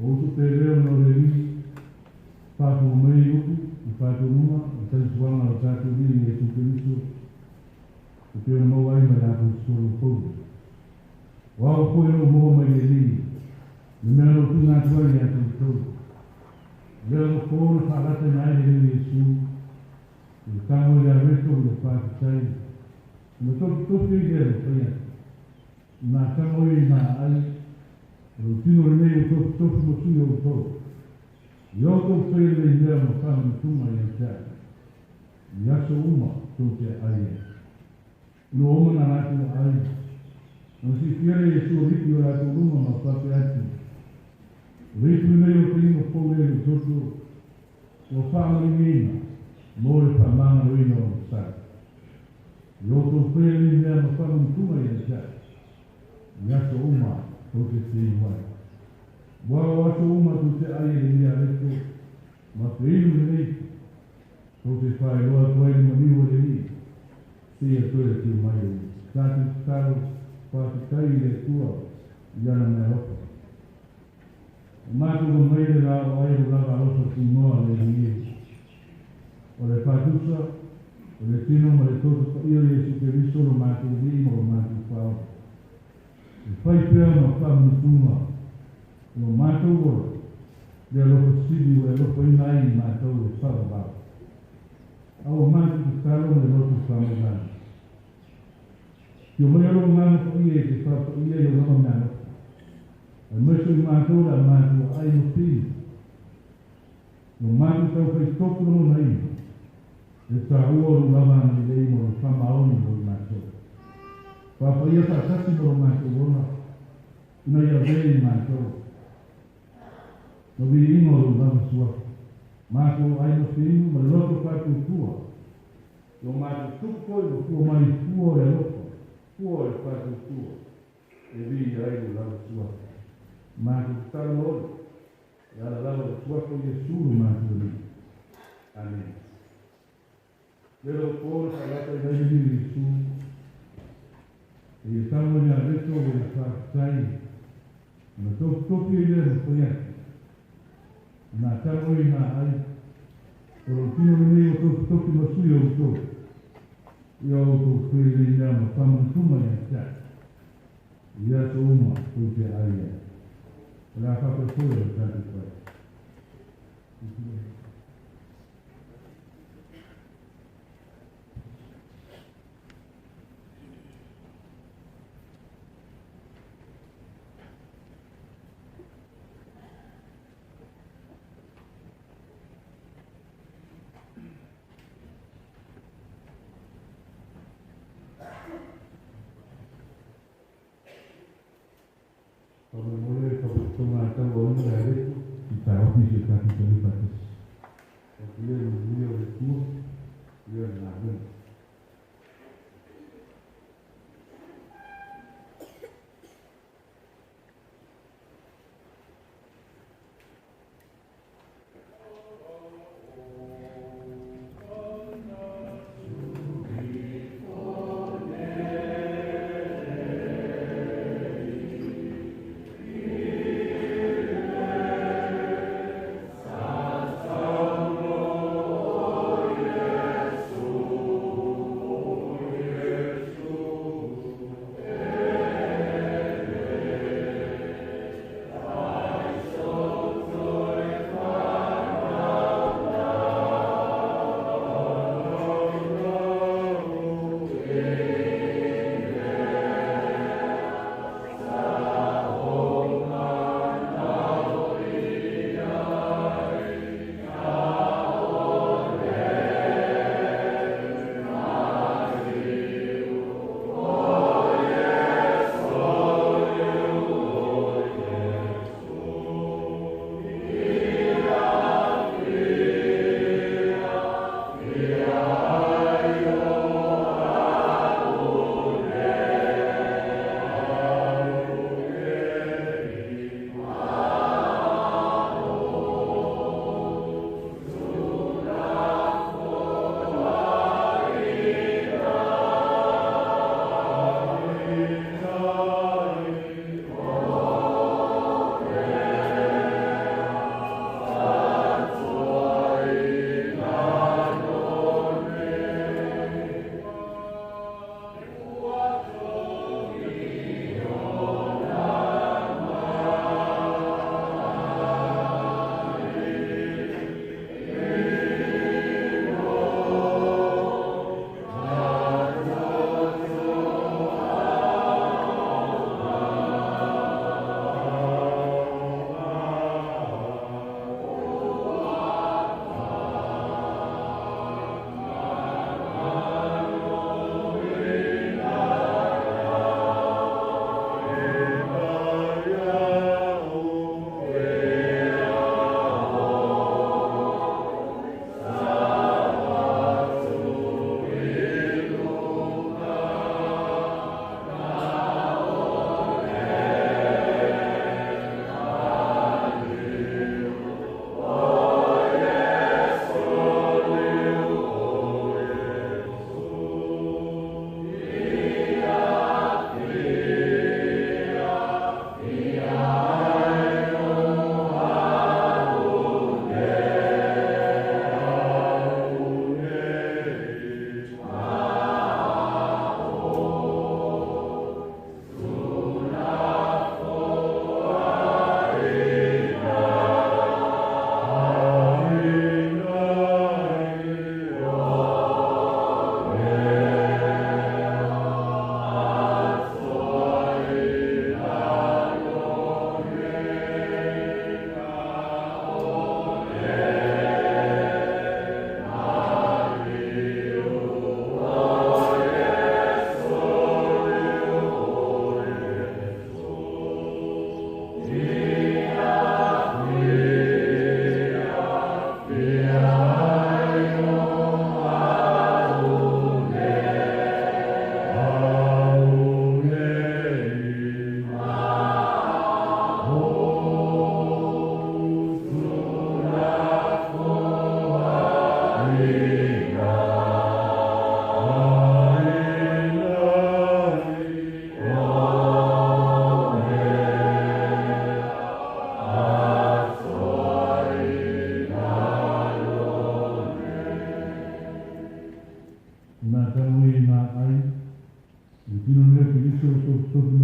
Speaker 3: O usu te reo no le li, pāpu mei uku, I pāpu numa, I tani suanga o tātu li e tu periso, o te ona mau ai mai rātu solo kouru. Wao koe no moa mai e li, le mea no tu ngā tuai e atu tau. Lea no kōna whālata nai e li e su, e tango le areto le pātu tai. Ma toki toki e lea le whaia, nā tango e nā ai, o tino le nei o toki mo sui o tau. I auto whaia le lea ma whāna tuma i a tia. I aso uma toki ai e. No oma na rātu ai. No si fiare e sua riki o rātu uma ma whape ati. Reitu nei o tingo pōle le toto o whaamari mina. Mōre whamanga roina o sā. I auto whaia le lea ma whāna tuma i a tia. I aso uma toki te iwai. Wao aso uma tu te ai e lea reto, ma te inu le nei, to te whae roa tuai ma niwa le ni, te a toia te mai e, tātu taro, pātu tai le tua, I ana mea hopa. Mātu ko mai le rā o ai o lava rosa tu noa le ni e. O le pātusa, o le tino ma le toto pa ia le su te risoro mātu li ma o mātu whao. E whai pēr ma whamu tuma, no mātou ora, le alofa sidi o alofa inai I mātou e whakabau. Au mātou te talo me lotu whamagana. Ki o mai alo ngana ko ia e te whapa ia I o lama ngana. E meso I mātou la mātou ai no pini. No mātou tau whai toku no nei. E tā ua o lama ni lei mo whamaoni o mātou. Whapa ia whakasi mo mātou ona. Ina ia vei mātou. No vi ino o lama sua. Mātou ai no whinu, ma loto whātu tua. No mātou tuko I no kua mai tua e loto. Tua e whātu tua. E vi ai o lama sua. Mātou tala mori. E ala lama sua ko Yesuru mātou ni. Amen. Lero kōra whalata I nei ni Yesu. E tamo ni a reto o le whātai. Ma toki I lea mo whaiati. Nā taro I nā ai, oro tino nei o toki toki masui o tō. I au tō whai rei nea ma whamantuma I a tia. I aso uma tō te ai e. Rā whakatoe o tātu whai. Kalau boleh kalau semacam orang dari kita habis kita terlibat. Dia itu dia nak.
Speaker 4: Oh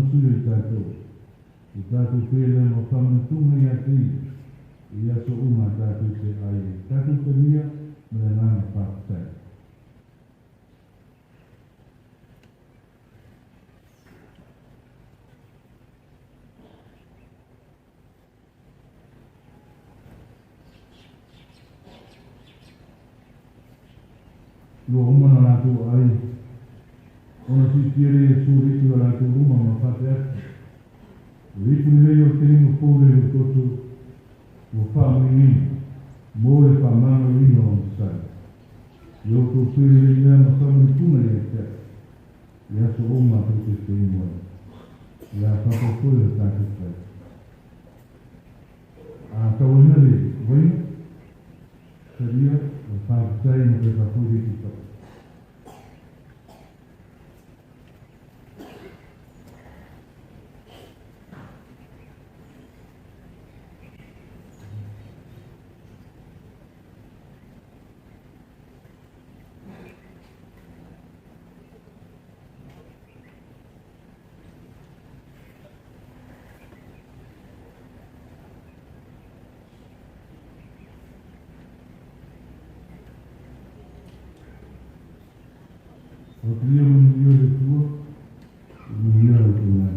Speaker 3: sule tātou. I tātou pēle mo whamatunga i ati. I aso uma tātou se ai. Tātou tania me le nana whakatai. Lo umana nātou ai. Ona si tiere e sūritu a nātou ruma ma whate ati. Ripu ni leo tēngu pōre o toto o whamini. Mōre whamano ino o msai. I o tō pēre i nea ma whamini puna i ati. I aso oma pute tēngu ai. I a whakakoe o tātou tai. A kawanare, waina. Saria, o whakatai mo te whakoe ki tau. O tia mo ni o tua, ni o tua.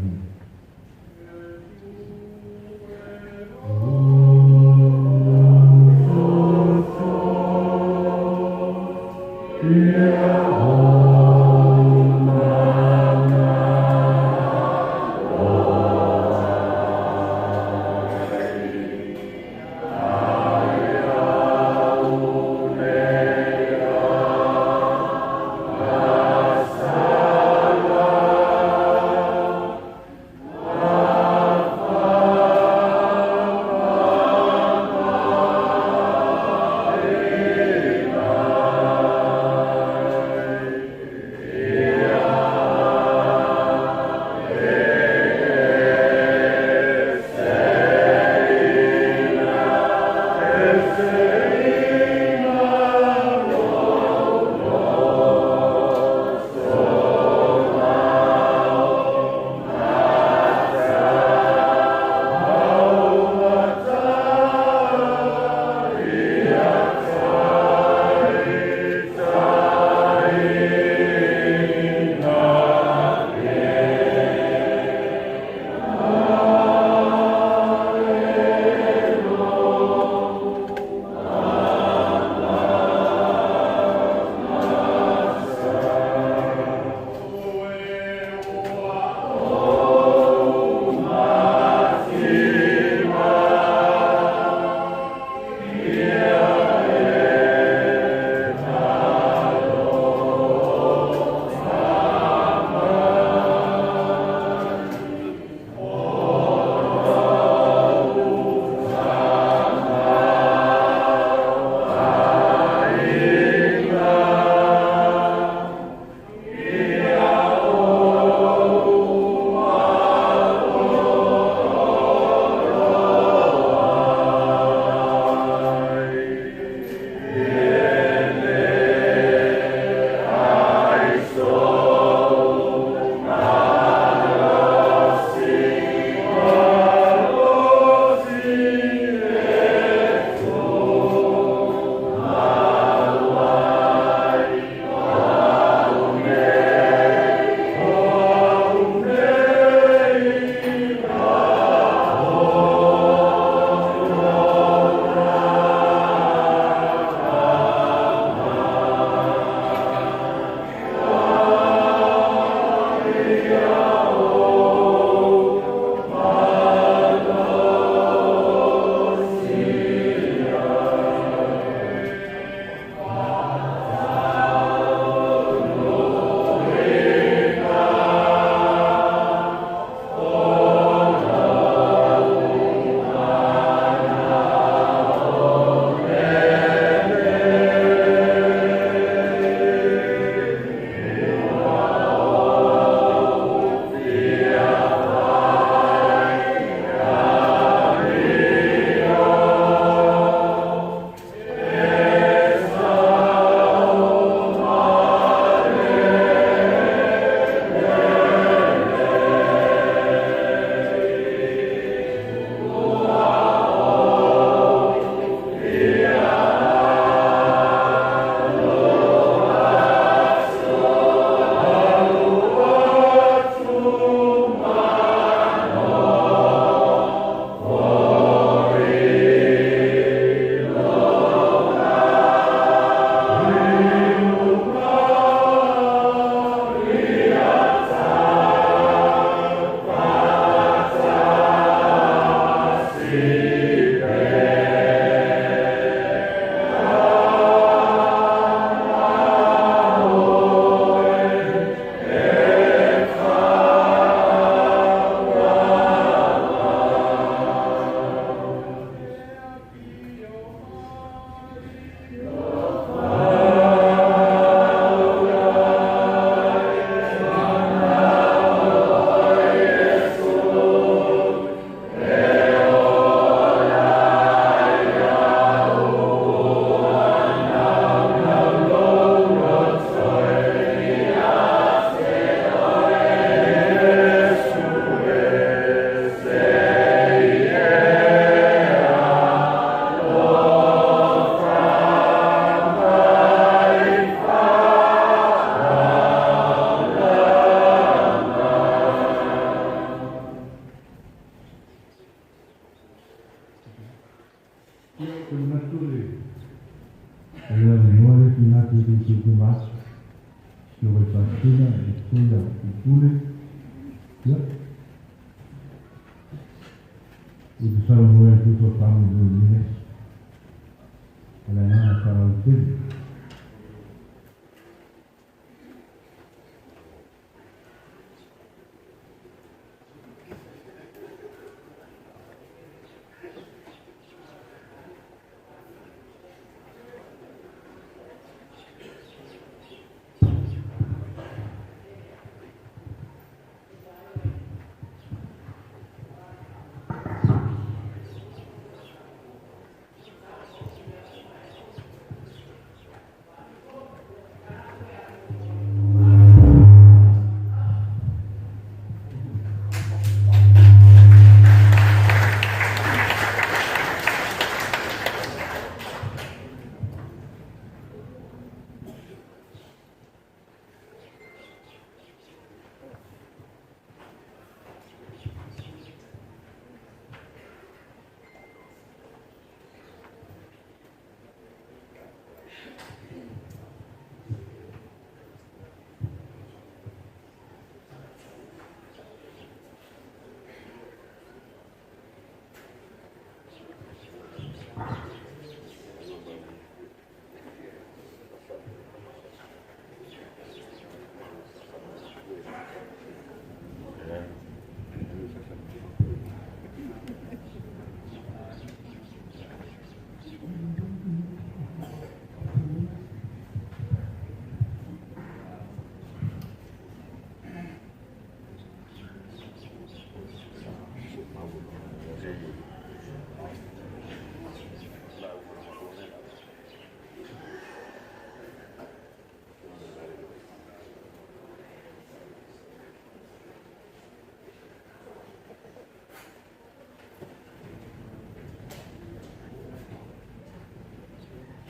Speaker 3: Ela menor que na tudo mais. Eu vou partilhar toda o pule. Já. O que só não é tudo para o mundo. Ela não é para o tempo.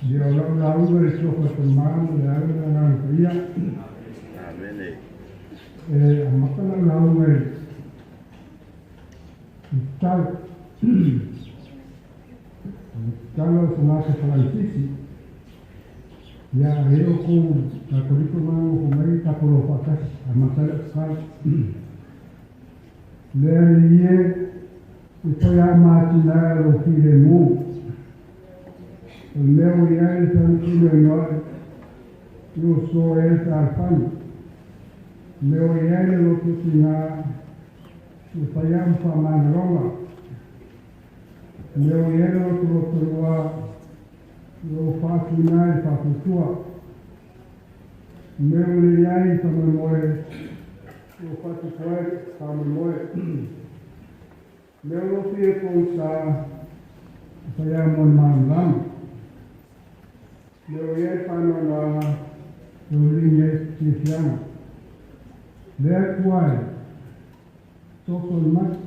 Speaker 2: Dia orang lalu beresok pertemuan lalu dengan pria.
Speaker 4: Amen.
Speaker 2: Makanan lalu kalau semasa Fransisi, ya eu com a currícula com aí tá por facas a masalah sekali. Leia itu yang mati lalu filmu. Meu iaí tranquilo menor, eu sou esse arfan. Meu iaí lo que tinha, o sayam paman Roma. Meu iaí lo que lo tua, eu faço nai faço tua. Meu iaí paman moe, eu faço coe paman moe. Meu lo que com sa sayam mon lam. Meu iaí paman la, eu linha cristiana. That's why so much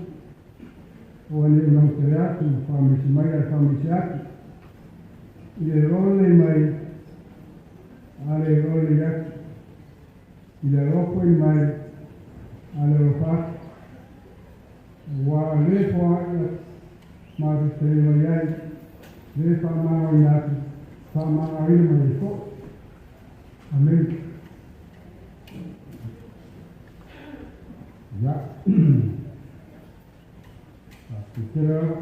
Speaker 2: when you don't create family maya family ile role mai ale role yak ile roko mai ale rofa wa le kwa ma de maya le fama ina fama ile mai ko amen. Ya, kita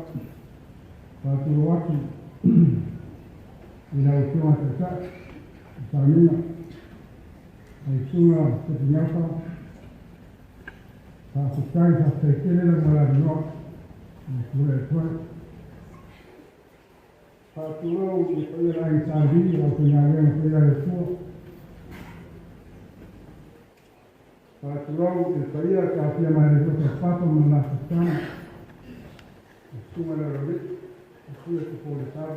Speaker 2: satu waktu ila ukiwa sasa samina aisunga senyapa satu kali satu kali malamnya mulai satu orang itu yang sahih atau yang itu Patrão, isso aí é a tia Maria que passa no nosso estado. Suma na roda, sua que for estar.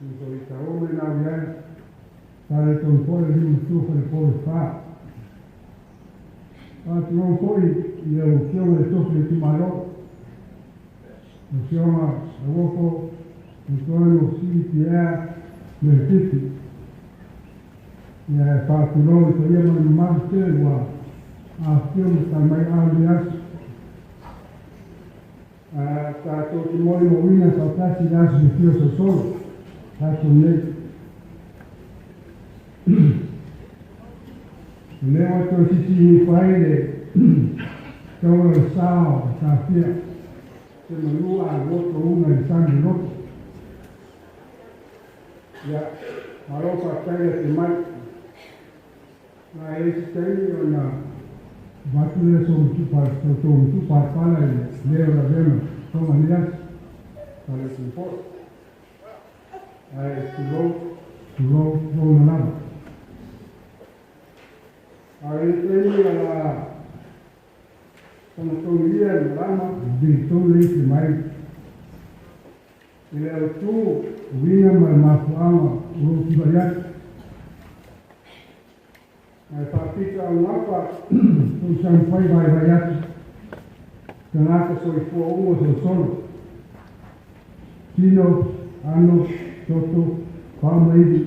Speaker 2: Então, isso é homem na viagem. Para que o povo de Mustafa ele pode estar. Patrão foi e o senhor de sofre de Maró. O senhor avô o senhor que é merecido. Patrão, isso aí é mais cedo a filme também aliás Tātou te mori mo wina whautasi rāsu ni whio so solo. Tātou nei. Leo tō sisi ni whaere tōra sao tā whia. Te manua a roto una i sangi roto. Ia, maropa taia te mai. Nā e si taini o nā Vature so tupa pala i leo la vema toma nias para el import. To roll na lava. Ai teni ala kono tongia na lama di tole ki mai. Ile o tu winga mai mafuama o kibariat. Ai papita o napa tu sampai vai atu. Kanaka so i fua umo so solo. Tino, ano, toto, pamaidi.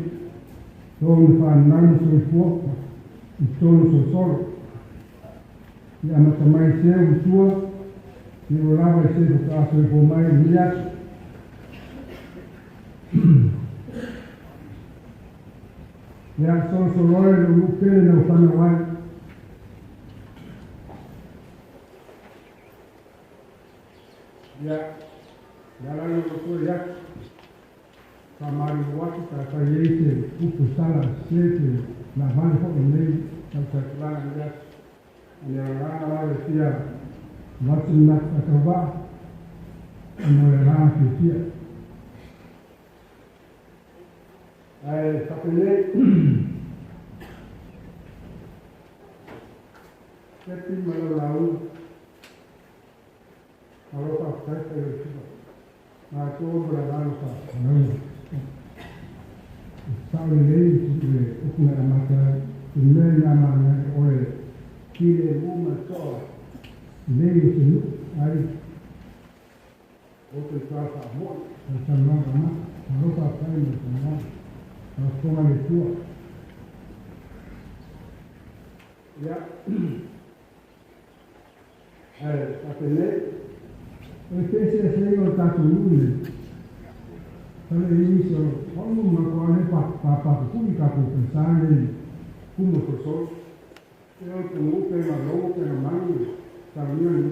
Speaker 2: Tono whanau so i fua. I tono so solo. I amata mai seu usua. I o lava i seu ka so i fua mai ni atu. Ia so roi no uke no whanawai. Ia rano o kore atu. Ka mari watu ka eite upu sala sete na vane hoki nei ka kulana ni atu. Ia rana wale tia watu na katawa. Ino rana ki tia. Ai whakene Kepi malalau Aloha whaita i ukiwa Nā tōbra rānsa Sawi lei tukure ukuna amata Tumei nāmana oe Kire uma toa Lei usinu Ai Ote tāwha amor Sananga ama Aloha whaima sananga Konga le tua. Ia. Apene. O pese se o tatu ule. Tale inicio, como uma coane pa pública por pensar em como professor. Eu como tema logo tema mãe, caminhando.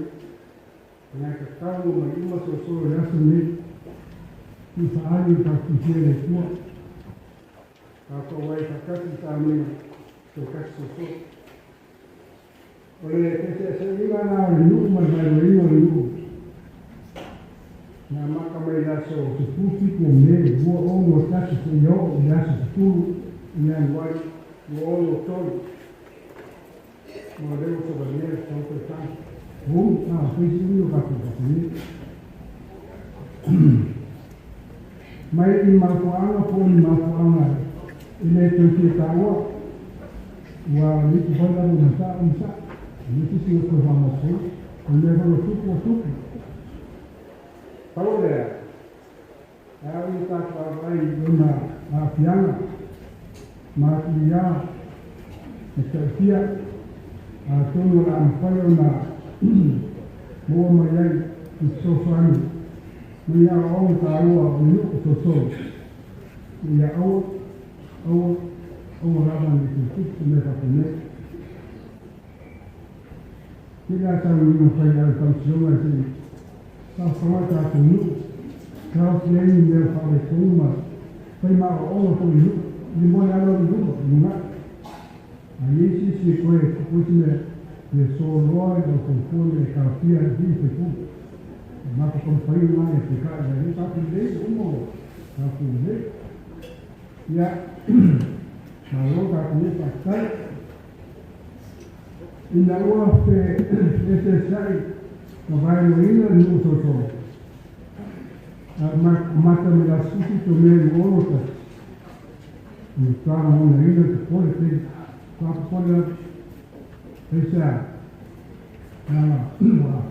Speaker 2: Na questão uma professor já se me que faz o que quer tua. Ako wai kakati sa amin so kaksoso. Ole kese sa ina na liu magalo liu. Na maka mai la so puti ko me wo o mo kasi se yo ya se tu ina wai wo o tol. Mo deu so banheiro so ko tan. Wo fez o kakati. Mai in mafuanga po ni mafuanga. Ile tuki tawa wa niki bala na sa niki si ko vama ko ole valo tuku paule ai ta kwa vai na afiana matia estia a tono la amfayo na mo mai so fani mi ya o tawa ni so ya o raba ni kutu me kapene kila tamu ni mfanya kamsoma si sasa ta tunu ka pleni me fale kuma prima o ko ni mo ya lo ni ma aí si foi me so loi do conforme ka fia di se ku ma ko fai ma e ka ni ta pide umo ta pide ya Maloka kuni pasal inaua pe necessário vai morir no soto mata me la suci to me olota no cara uma ainda que pode ter pode essa a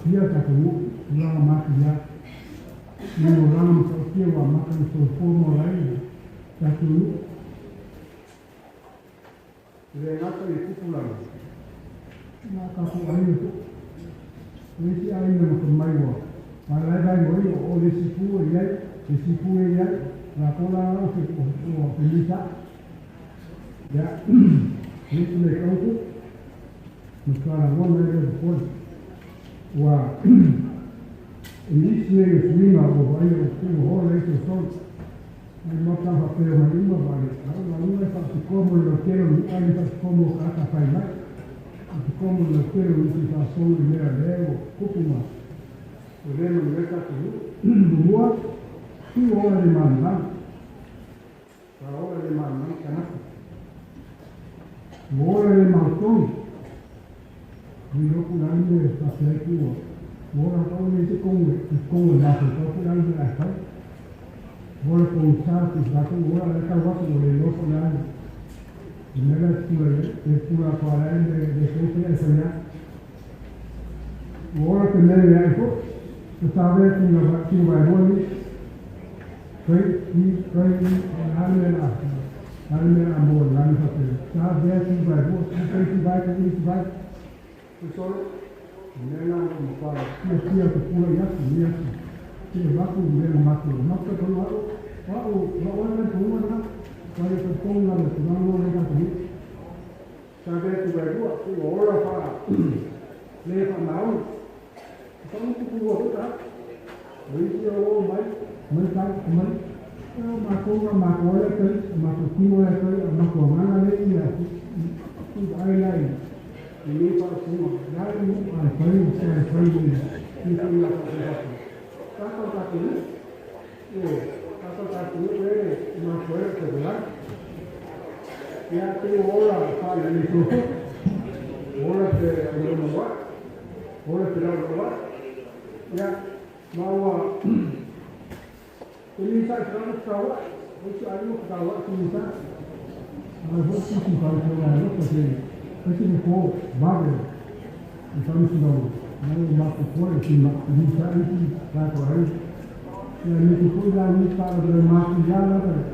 Speaker 2: fia tá com lá a máquina no ramo que a máquina só forma lá tá tudo Renata e Kupulano. Na kapu ayo tu. Nisi ayo na kumaiwa. Para vai ngoi o le sipu e ia la pola o ke o pelisa ya ni le kauku ni para ngona le por wa ni se swinga o vai o ho le so so ni mo ta fa pero ni mo vale la luna fa como lo quiero ni hay fa como kata fai mai como lo quiero ni fa solo le leo kupuma o le no le ka tu mua si ora le manna para ora le manna kana ora le manton ni lo kulani sta sai ora poi si come la kulani la fai ora pensare che da ora le cavate le lo kulani nella sua parente de sempre essa ora che lei è ecco sabe que la vacina vai morrer foi alme amor lá no papel sabe que vai morrer que vai pessoal nela não fala que pula já que vai com ele mato com o não olha para uma não vai para com lá não olha para ele sabe que vai morrer ora para leva mal không có phù hợp cả vì sao mới mà cũng mà có cái mà cũng mua cái mà còn ăn lấy là cũng ai này thì đi vào cũng mà đã cũng phải đi thì là các thứ đấy mà có cái là ya cái ora phải là đi xuống ora cái ora cái đâu ya bahwa tulisan selalu ketawa itu ayu ketawa tulisan kalau itu kalau saya pasti ko babe misalnya sudah mau masuk kuliah bisa itu tak tahu ya itu pun lagi para bermakna jalan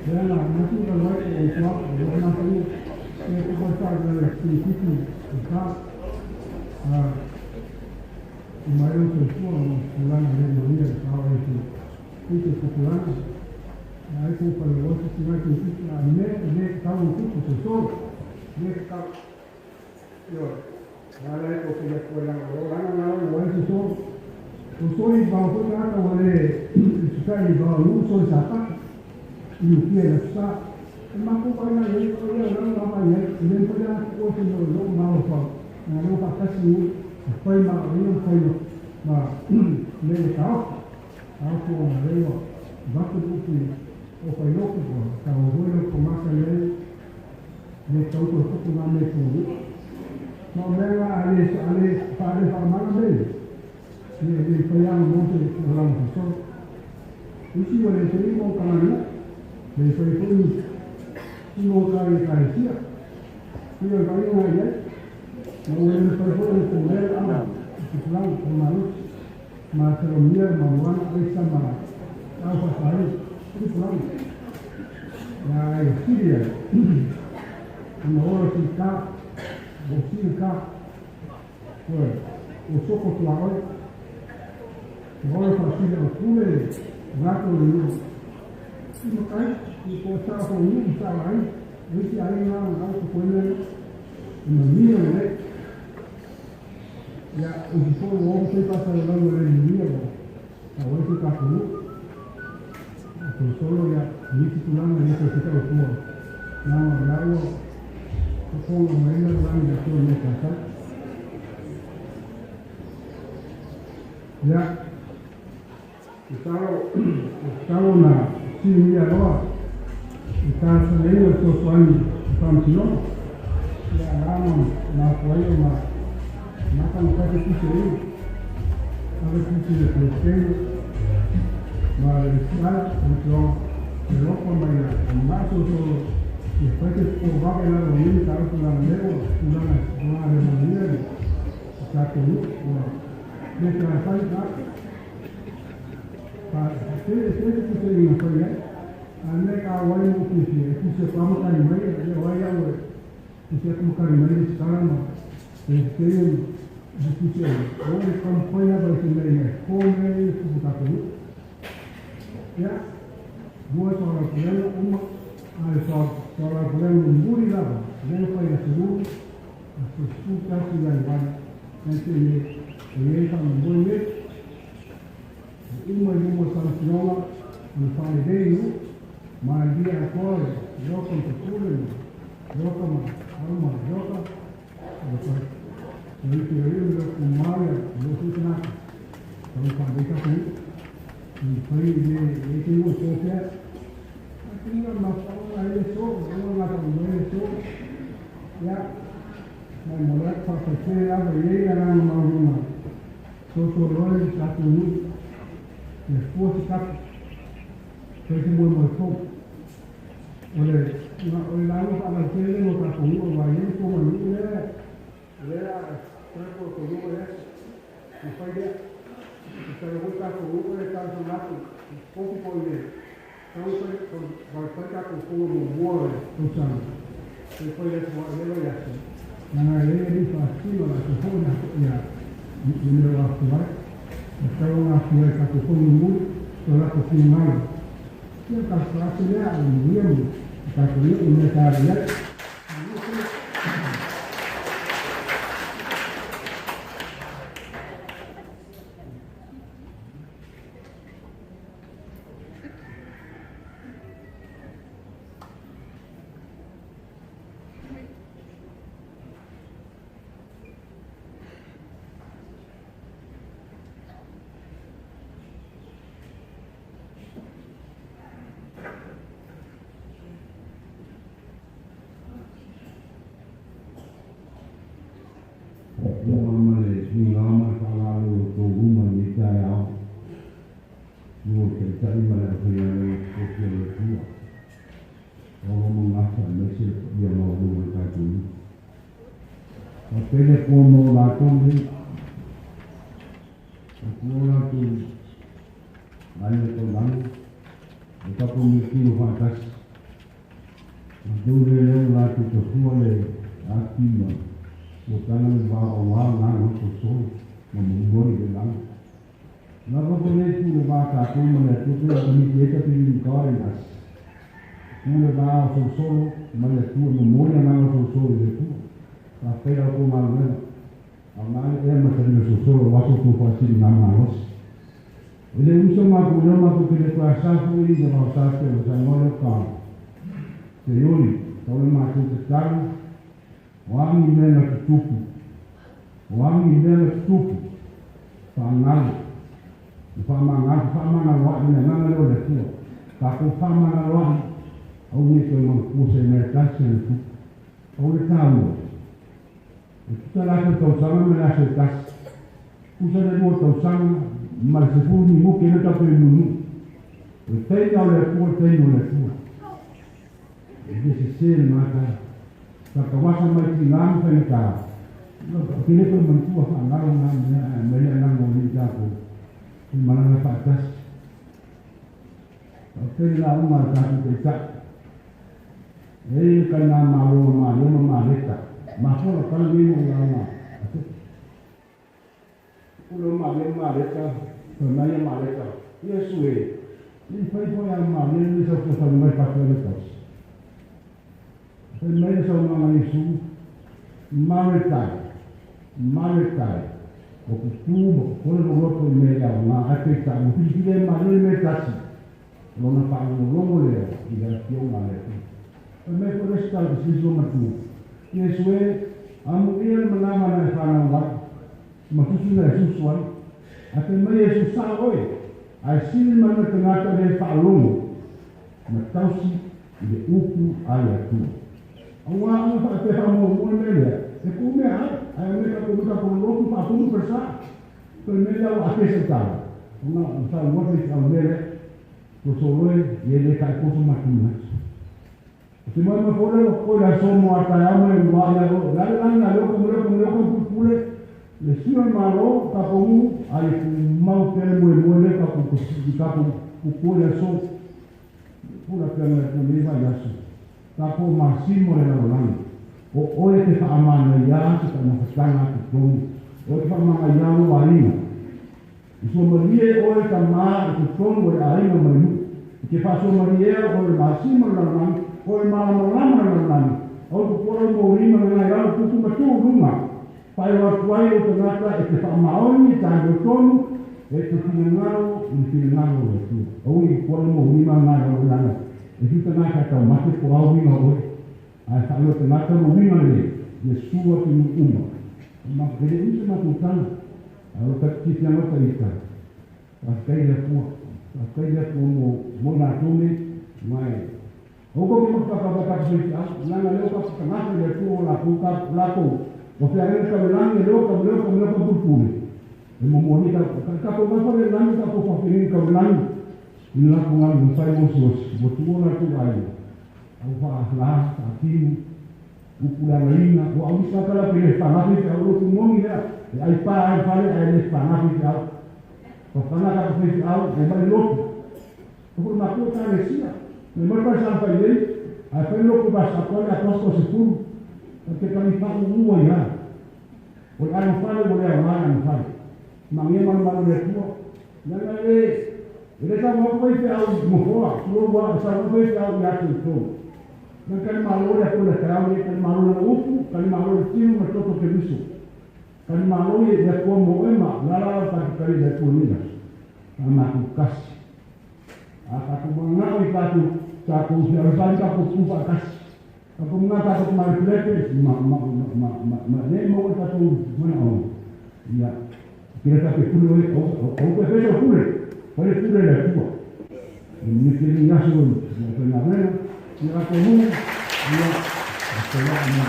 Speaker 2: ya masih kalau itu masih itu pasal dari situ kita Kemarin semua pulang dari dunia tahu itu pulang. Nah itu kalau waktu kita kita ini tahu itu sesuatu ini tak yo. Kalau itu sudah pulang orang sesuatu ini bawa kita oleh sekali bawa usul siapa ini dia rasa emang banyak yang orang apa ya ini pada usul lo mau apa nah lo kasih poi ma io poi ma le cao con le va tutti o poi dopo stavo voi con ma le tau tutto ma le fu ma mera ale fare male bene le paiamo molto la so usi vuole tenere canale le fai poi non cari sia io vai una Mau berpergian ke luar alam, pulang ke Malut, masalahnya mahuan bersama, apa sahaja itu pulang. Ya Syria, orang kita, Bosnia, usuk keluar, orang pasti berpulih, berapa dulu. Makanya di kota ini bisa lain, mesti ada yang tahu sekolah, menilai. Ya, itu orang saya pasal orang Indonesia, awal kita tahu, solo ya, ini pulang dari kita semua. Nama lalu, semua mereka orang yang punya kata, ya, kalau na sini ya loh, kita selalu sesuatu tampilan, ya ramai, nak kaya mah. Makan kaki kucing ini, ada kucing kucing, malah untuk berlokok banyak, masuk tu, seperti orang yang ini kalau pulang lewat, pulang ada mana satu ni, mereka apa nak, saya kucing ini apa ya, mereka awal kucing kamu kan mereka awal kucing kamu kan mereka sekarang, kucing Oleh kampanye bagi mereka, komai itu kata itu, ya, buat orang pulang umat, orang pulang membuli lah, mereka yang seluruh, sesuatu yang banyak, nanti mereka membuli, umat sanksiona, menfahami itu, mandi akor, jokan terkulen, jokan alma, jokan, jadi kita kumaya, kita nak, kalau kita pun, ini itu sosial, tinggal masalah ini so, orang nak ini so, ya, mulai pasal lah, ini yang nama sosial satu ni, después kita, semua masuk, oleh lalu pada sini kita tunggu, wajib tu ni Cuerpo con URS, y fue ya, se le gusta con URS, tanto nato, un poco de, entonces, con falta con como muere, usando, se fue ya, se ya, la ley de inflación, la que fue ya, y me lo va a actuar, estaba una ciudad que fue muy, toda la cocina mala, y el caso hace ya, el gobierno, el caso de una realidad. Pele como la tonde, como la tu, año tomando, está convirtiendo fantas, donde la tu chofule activa, botando va a volar lá no sol, como un boi de lá. Na rotonete tu va a como la tu que la mieta pedindo caras, tu va a sol, mas tu memoria na sol de tu. Feira ko malna amana e masalah sosoro waso tu fasi namanos ele uso ma ko ke ko asafu i de masaste o sanolo ka se yoni tole ma tu tsar wa mi mena tuku fa mangal wa ina nana lo de tu ka ko fa mangal wa au ni ko mo puse me tasse tu o le tamo. Kita lakukan tausama melasih tas. Usaha dua tausama masih ni mungkin kita perlu dulu. Kita tahu lepas. Jadi sesuai mata. Kawasan macam lam perintah. Kita perlu mentua anggaran menang menjadi aku. Mana lepas tas. Kita lalu makan kita. Ini kerana malu mereka. Mahal kalau ni orang pulau mereka, sebenarnya mereka, Yesus ini pun yang malu ni sesuatu mereka perlu. Sebenarnya seorang Yesus mereka, waktu kalau mereka mengatakan mungkin dia malu mereka sih, kalau nampak orang boleh tidak siapa mereka. Mereka boleh sekali sesuatu macam Yesus, amu ia menama na fana wat, masusu na Yesusuan, akan Yesus sahoi, asin mana tengah dari falung, matausi de uku ayat tu. Awak tak faham mana dia, ekume ayat mereka kuda kuloku patung persa, permela awak sesuatu. Una usah buat awalnya, kusoloi ye dekat kusumakunas. Semua boleh semua tayama yang buaya lo, lalu pule, lesuan malo kapungu, ayat mau termulai kapung pule so, pula termulai yasu, kapung masih mulai lalu. Oleh kita aman ya kita nak sekarang kita o te whamanga iau o aina. I so marie o e ka maa i te tonu o e aina marimu. I te whaso marie o e maasima lanani, o e malamalama lanani. O te kora mo rima na ngai rau kuku matu runga. Pai wa tuai o te ngata e te whamaoni, tāngo tonu, e te tinangaro, i tinangaro o tu. O i kora mo rima ngai rau lana. E hita ngai kata mate ko au winga oe. Ai whaio te ngata mo winga le, e sua ki mu uma. Ma kere usa matu tana. Alo ka kiti angota ika. Ka kaila kua. Ka kaila kua mo nā tome, mai. Oko ki makakakaka whiti au, nanga leo ka kakangata le kua o la kuka lako. O te arena ka welangi leo ka pupule. E mo moni ka po mapare langi ka po whapini ka welangi. I lako ngai mo whai mosi, mo tuona tu ai. Au wha la, ka kinu, upulanga ina, o au isa kala pele whangapi te au rotu moni lea. E ai pā ai whare ai le whangapi te au. Ka whanaka ka whiti au, e mai lotu. Koko na kua tāne sia. Me mai pai sampai lei, ai whai loko basa kone a kosko se puru. Ka te kani whaku ua i ana. O le ano whare o lea wana anu whare. Ma ngia manu le tua. Nanga le, e le tau mawai te au mohoa, tuo wa, e sa mawai te au i atu i tō. Nanga kani malo le kua le karau le, kani malo le upu, kani malo le tinu ma toto ke viso. Kani malo le kua mo ema, lala kari le kua nina. Ama ku kasi. Aka ku mangau i tātu si arisani ka ku kupa kasi. Ako mga tātu ku mariflete, ma ne mo e tātu mana o. Ia, kira ka pe kule oi, o pe peso kule, pare kule le tua. Ni kiri ngaso, ia pe na vena, ia ko mune, ia, ako la ama.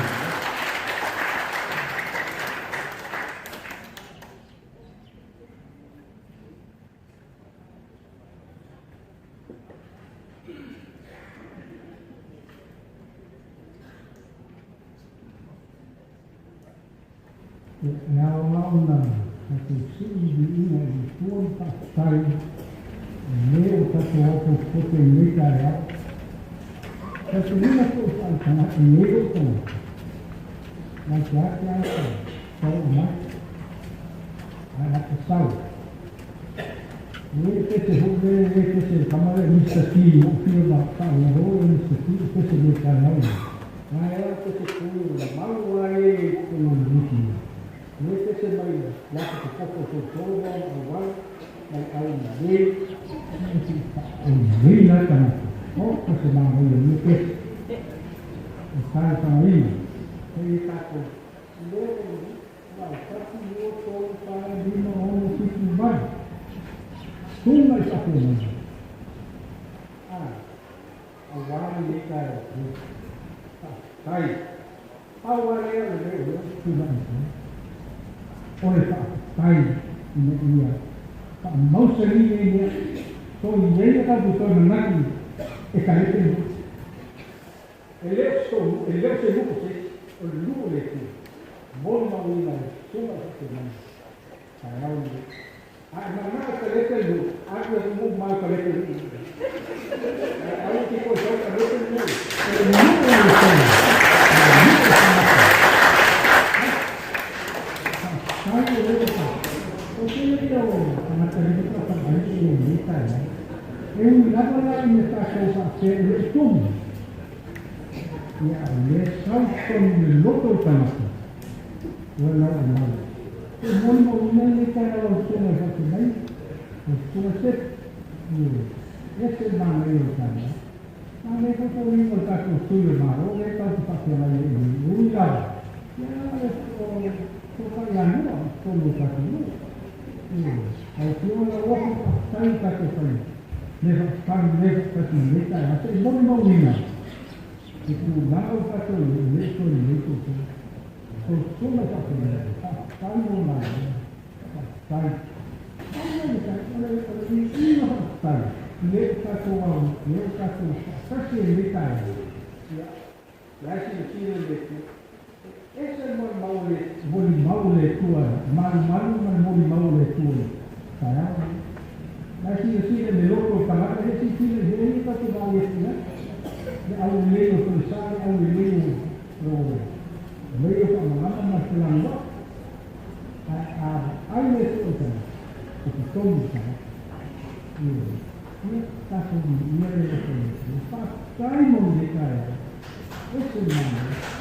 Speaker 5: Launa atu sui di ina di tuon pastai leo tatu opo kote meka rea tatu ina ko al kana leo kana na kia tau ma ala ke sau ne te hobe ne te kamare Mr. T o fio ma ka o Mr. T ko se meka rea na era te ku la malu ai ko no diki. Nesse se mai lá que pouco todo agora vai ao meio o meio lá tá ó você não vai no que sai também aí tá com vai tá com o todo para de não se vai tudo mais tá com agora ele cai sai agora ele vai ore whaatai i ia. Whaamausari e ia, so i ia ka tu tōna naki e ka lete mu. E leo se luko se, o le luko le tu. Mōna maui nai, suma sa te nai. Ka rau ni. A e mana ka lete lu, a kia tu mu mai ka lete lu. A e ki ko sa ka lete lu. E le luko le tōna. Eu lavo lá e está a ser o túmulo. E a salto no local tamako. Wala na. O mundo não é para o túmulo já também. O túmulo é esse maneiro também. Mas é que o mundo está construído mal. É para o papel aí. O lugar. Já o falando, como está tudo. Aí o outro sai para que neva pati meta asa i moni maurina i ku nao pato leto ko sona pato tai mo na tai tai le pato sasi meta ya lasi kino leto ese moni maule tua moni maule tua tai mas se ele loco falar ele se ele para te dar isso né ao meio do sai ao meio para mas não tonu ka. Ia tato ni ia le tonu. Fa tai mo le kai. Ese mano.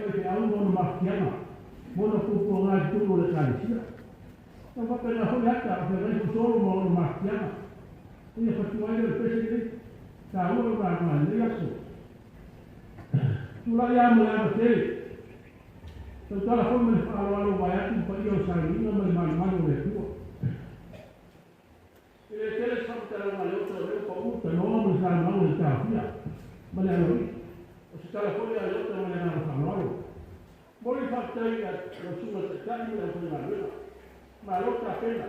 Speaker 5: fai au no makiana. Mono kupu ngai tulu le kalisia. Na waka na hoi ata, a whai ko soro mo no makiana. Ia whatuai le pese ni, ta ua ma le aso. Tula ia mo ia te. Tau tala hoi me whaaloalo vai atu pa ia o sarina mai mano le tua. Ile tele whakatala ma leo tala leo pa uta noa mo sa mau le tāwhia. Ma le anoi. O se tala hoi a leo tala ma le nana whanalo. Mori whakatai a sunga te tani me le hoi ma lena. Ma lo ta pena.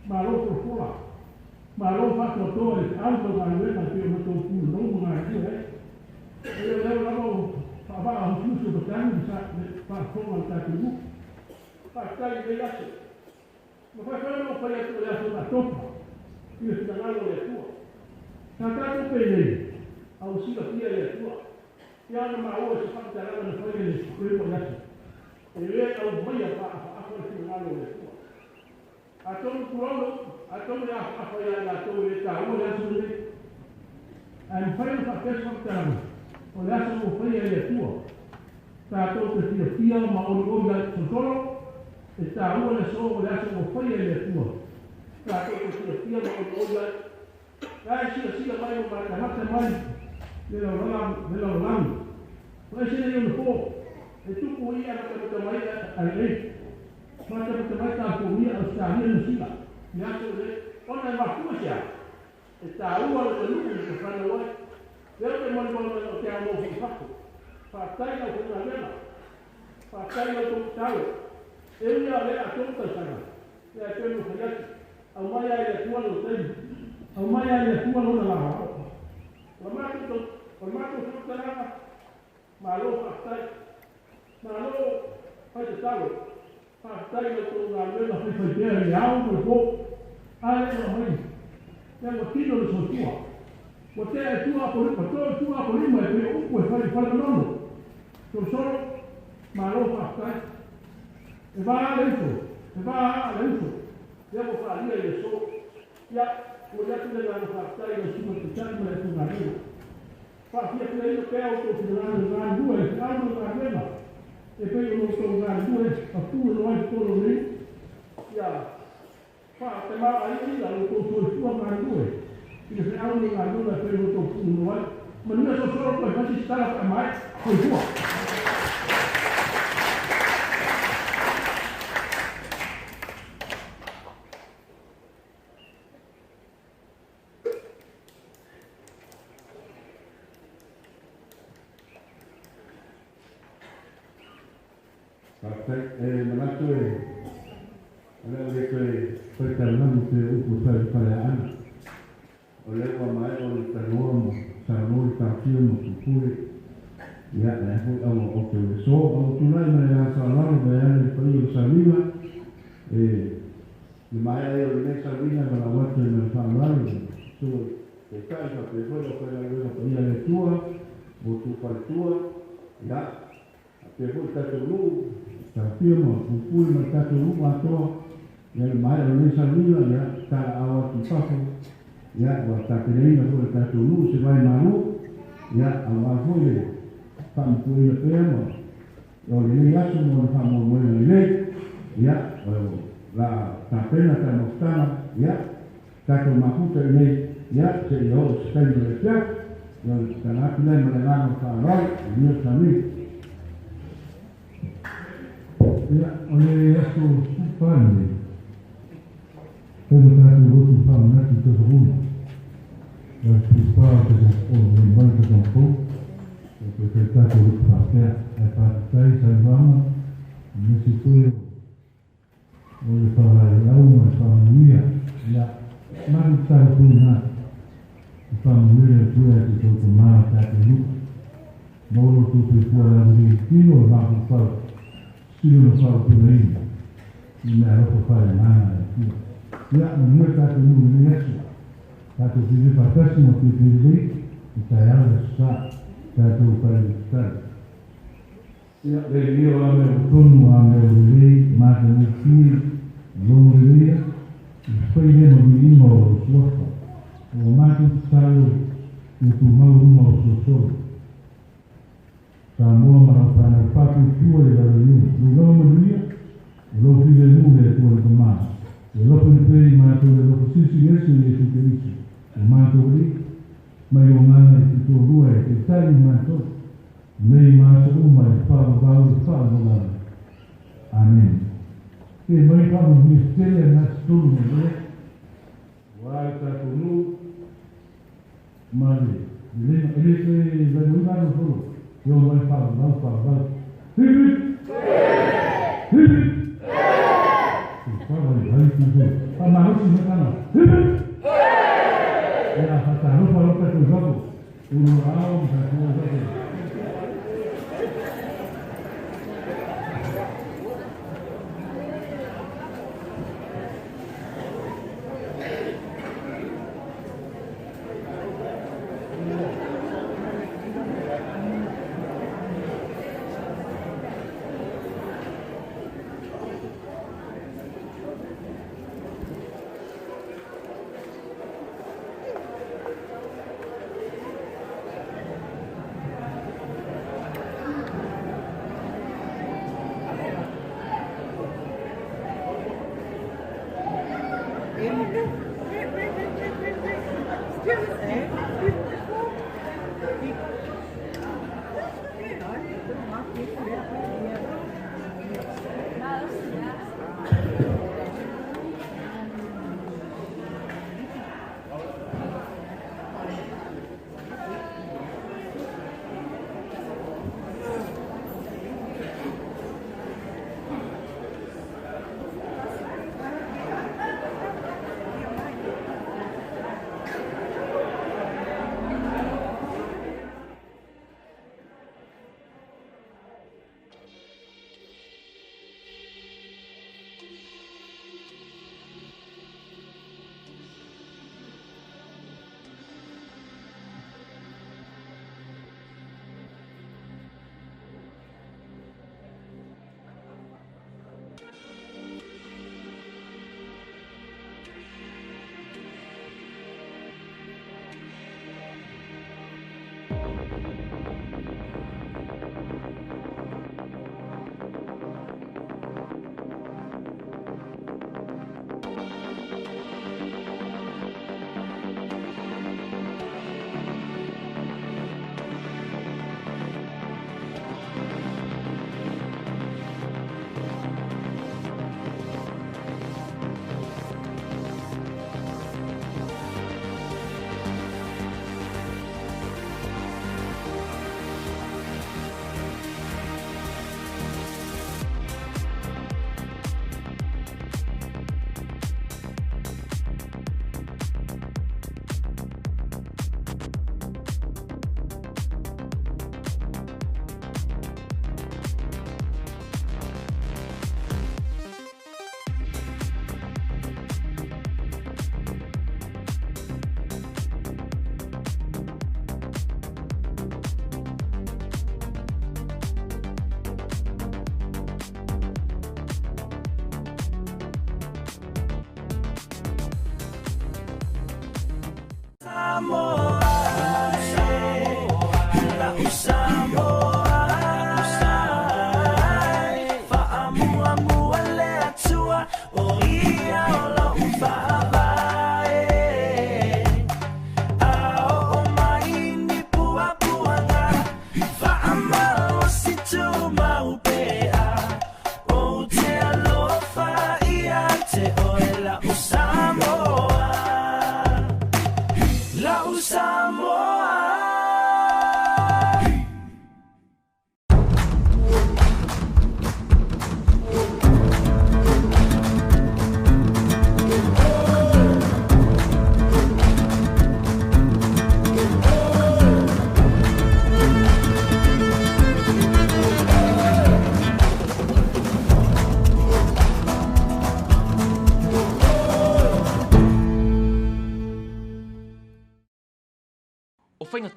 Speaker 5: Ma lo profula. Ma lo whakatoa e auto ma lena te o mato kūna nomu ngā tia e. Ele leo lamo whawaa ho susu o tani sa whakonga o tātu mu. Whakatai me ase. Ma whakana o whai atu e aso na topa. Ia si tangalo le tua. Ka tātou pēnei, au sika pia le tua. Ia ana maa se whakatarana na whai le sukuremo i ase. E le au mai a whaako e si tangalo le tua. A tonu kurono, a tonu e a whaako ia na tonu e tā ua le aso le. A ni whai na whakes whakatarana. O le aso o whai le tua. Tātou te pia pia ma o ni oia sotoro. E tā ua le so o le aso o whai le tua. Tātou te pia ma o ni oia. Rai sila mai o mata mai. Vela o langu. Vai ser aí no fogo. E tu poia na mai a lei. Mata mai tá poia o sair no sila. E acho que ona vai puxar. E tá ua o luto que faz hoje. Eu te mando no que é o novo fato. Fatai na jornada. Fatai na total. Eu ia ver a toda sana. E a teu no folhete. A mai é tua no tempo. A mai é tua no lava. O mato futará, malo fatai, malo faz talo, fatai no teu galera faz fazer real no fogo, aí não vai, é o tiro do sotua, você é tua por tua por uma é o que faz nome, tu só malo fatai, e vai lento, eu vou falar isso, já o já tu leva no fatai no cima do chão mas tu não fazia por aí no pé, o que lugar duas, algo lugar mesmo. E pelo no lugar duas, a tua não é todo mundo. E a tem mal aí, lá no teu tua lugar duas. E se algo lugar duas, pelo teu não é. Mas não é só para você estar a mais, foi tua.
Speaker 2: Manato ana le koe talangu te upu whare ana. O lewa mai o le tanoa mo saroi tātia mo kukure. Ia e hui awa o te le so. Au tunai mai a salaro me ane le pai o sarima. Le mai e o le sarina ma la wate me whamarari. So e kai ka pe koe o koe la wena pai a le tua. O tu whare tua. Ia a pe koe tato lu. Tapi mo pupui ma tato lu ato. Ia le mai o le sarina ia ta awa ki papo. Ia wa tapereina ko tato lu se vai malu. Ia awa foi pui le pemo. O le aso mo fa mo le ia la tapena ta mostana ia tato mafuta nei ia se yo stai le pia. Yo sta le mano fa rai mio sami.
Speaker 3: Ya, oleh aku pandai. Kalau tak turut faham nak kita turut. Dan kita orang memang tercampur. Kita tak turut faham. Apa saya sama mesti tu. Oleh faham lalu faham dia. Ya, mana tahu pun nak. Faham dia tu yang kita cuma tak turut. Mau tu perempuan lagi kilo nak faham. Silo fao por aí, e me arropa para nada aqui. E a mulher está com um universo, está com o filho fantástico que vive, e está ela está com o pai do estado. E a alegria lá meu dono, a meu rei, mata meu filho, longo dia, e foi mesmo menino ao sofa. O mato saiu, e o turmão rumo ao sossoro. Samoa marapana paku tua le lalu lulau manuia lulau file mule tua le kama le lopo ni pei mato le lopo sisi yesu yesu kerisi o mato li mai o ngana i tuto rua e te tani mato nei mato uma e whaava vau e whaava vau amen e mai whaava mistere na stulu me le wai tato nu male ele se vai muito mais no futuro eu não falo hibi fala vai tudo a maroto não tá não hibi é a fata não falou para o jogo o rural já foi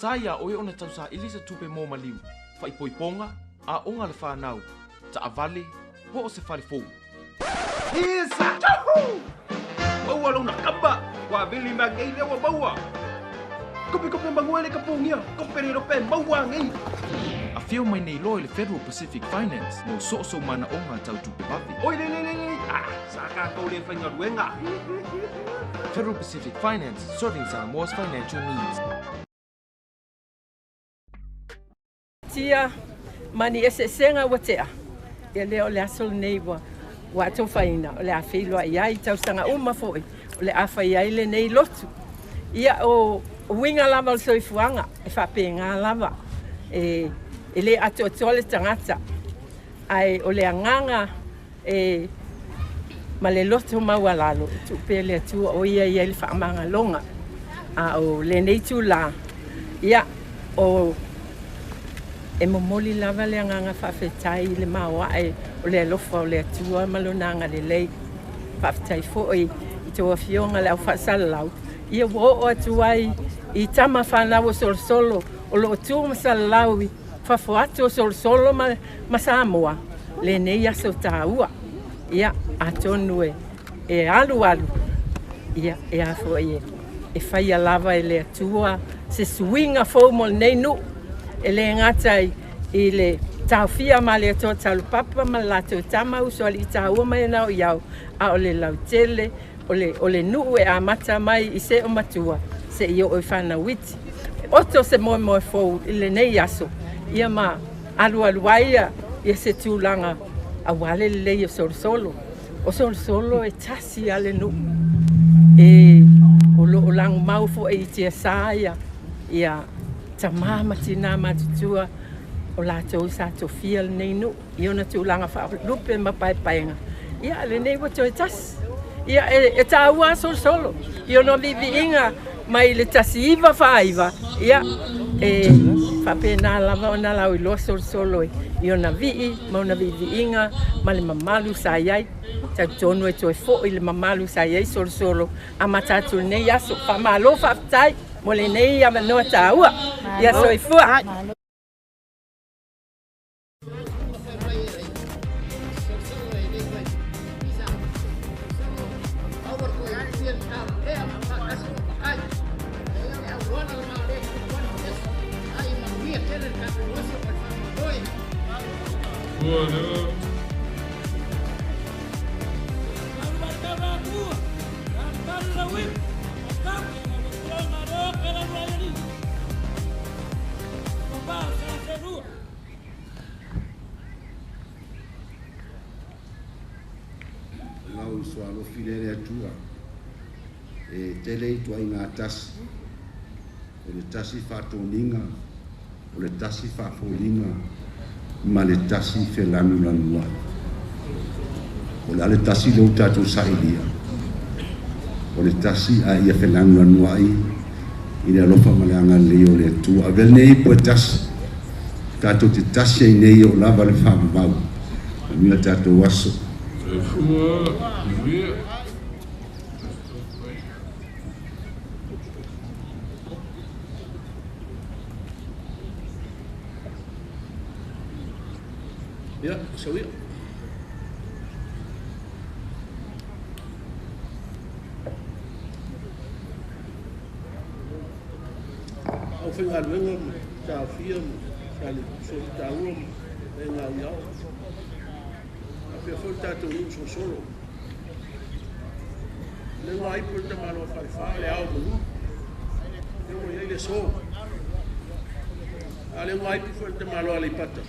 Speaker 6: Taia o ona tausa ilisa tupe mo maliu fa ipoiponga a onga le whanau ta avale ho o se whare fou Isa tahu Baua lo na kamba wa vili magei le wa baua Kopi kopi manguele kapungia kopi ro pe baua ngai a fio mai nei loa i le Federal Pacific Finance mo so mana onga tau tupe wafi.
Speaker 7: Oi, le. Saka kau le whainga ruenga.
Speaker 6: Federal Pacific Finance, serving Samoa's financial needs.
Speaker 8: Tia mani ese senga watea. Ia leo le asol nei wa tau whaina. O le a whiloa iai tau sanga uma foi. O le a whai le nei lotu. Ia o winga lava o soifuanga. E whapenga lava. E le ato le tangata. Ai o le anganga ma le loto maualalo. Tupe le atua o ia le whaamanga longa. A o le nei tu la. Ia o e momoli lava le anganga whawhetai le maua o le alofa o le atua malonanga le lei whawhetai fo i toa fionga le au whasalalau. Ia wo o atua i tama whanau o solo o lo tua masalalau i whawhoatu o solo ma Samoa le nei aso tāua. Ia atonu e alu. Ia e afo e whaia lava e le atua se suinga fo mo nei nu. E le ngata i le tauwhia ma le ato talu papa ma lato tama uso ali taua mai nao iau a o le lautele o le nuu e amata mai i se o matua se i o whana witi. Oto se moe fou i le nei aso ia ma alu aia ia se tūlanga a wale le lei o solo. O solo e tasi ale nuu. E o lo lang mau fo e tia saia ia tamama tina matutua o lātou sa tofia le nei nu. I ona tūlanga whaalupe ma paipaenga. Ia le nei wato e tas. Ia e tāua solo. I ona vivi inga mai le tasi iwa whaiva. Ia e whapena lava o na lau i loa solo e. I ona vii, ma ona vivi inga, ma le mamalu sa iai. Tau tonu e toi fo i le mamalu sa iai solo. A matatu nei aso. Whamalo whaptai. Mo le nei ama noa tāua. Ia soifua.
Speaker 2: Lau so alo filere atua. E tele i tua inga tasi. O le tasi whatoninga. O le tasi whafolinga. Ma le tasi whelanu lanua. O le ale tasi leu tātou sailia. O le tasi a ia whelanu lanua i. I le alofa maleanga leo le atua. Avel nei po tasi. Tātou te tasi ai nei o lava le whamau. Mia tātou waso.
Speaker 7: Ya, sawia. Au whinga ruenga, tā whia, tāli sori tā ua, e ngā iau. A whia whau tātou niu solo. Le ngā ipu te mano whaiwha, le au manu. Le ngā iei le so. A le ngā ipu whau te mano ale pata.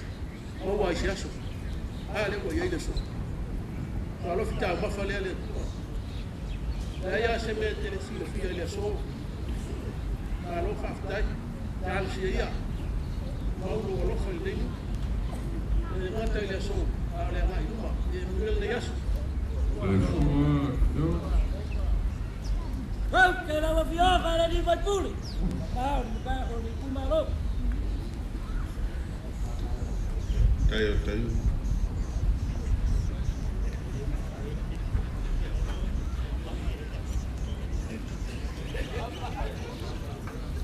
Speaker 7: Mau ai se aso. A le ngā iei le so. Ka lofi tā mafa le ale. Le ia se me te le silo fia le so. Ka lo whaftai. Ka al si ia. Mau lo alofa le leinu. E ngata le so. A le ngā iuma. E mwil le aso.
Speaker 9: Que la mafiosa era di Valpuri. Ah, un Pumaro.
Speaker 2: Tayo.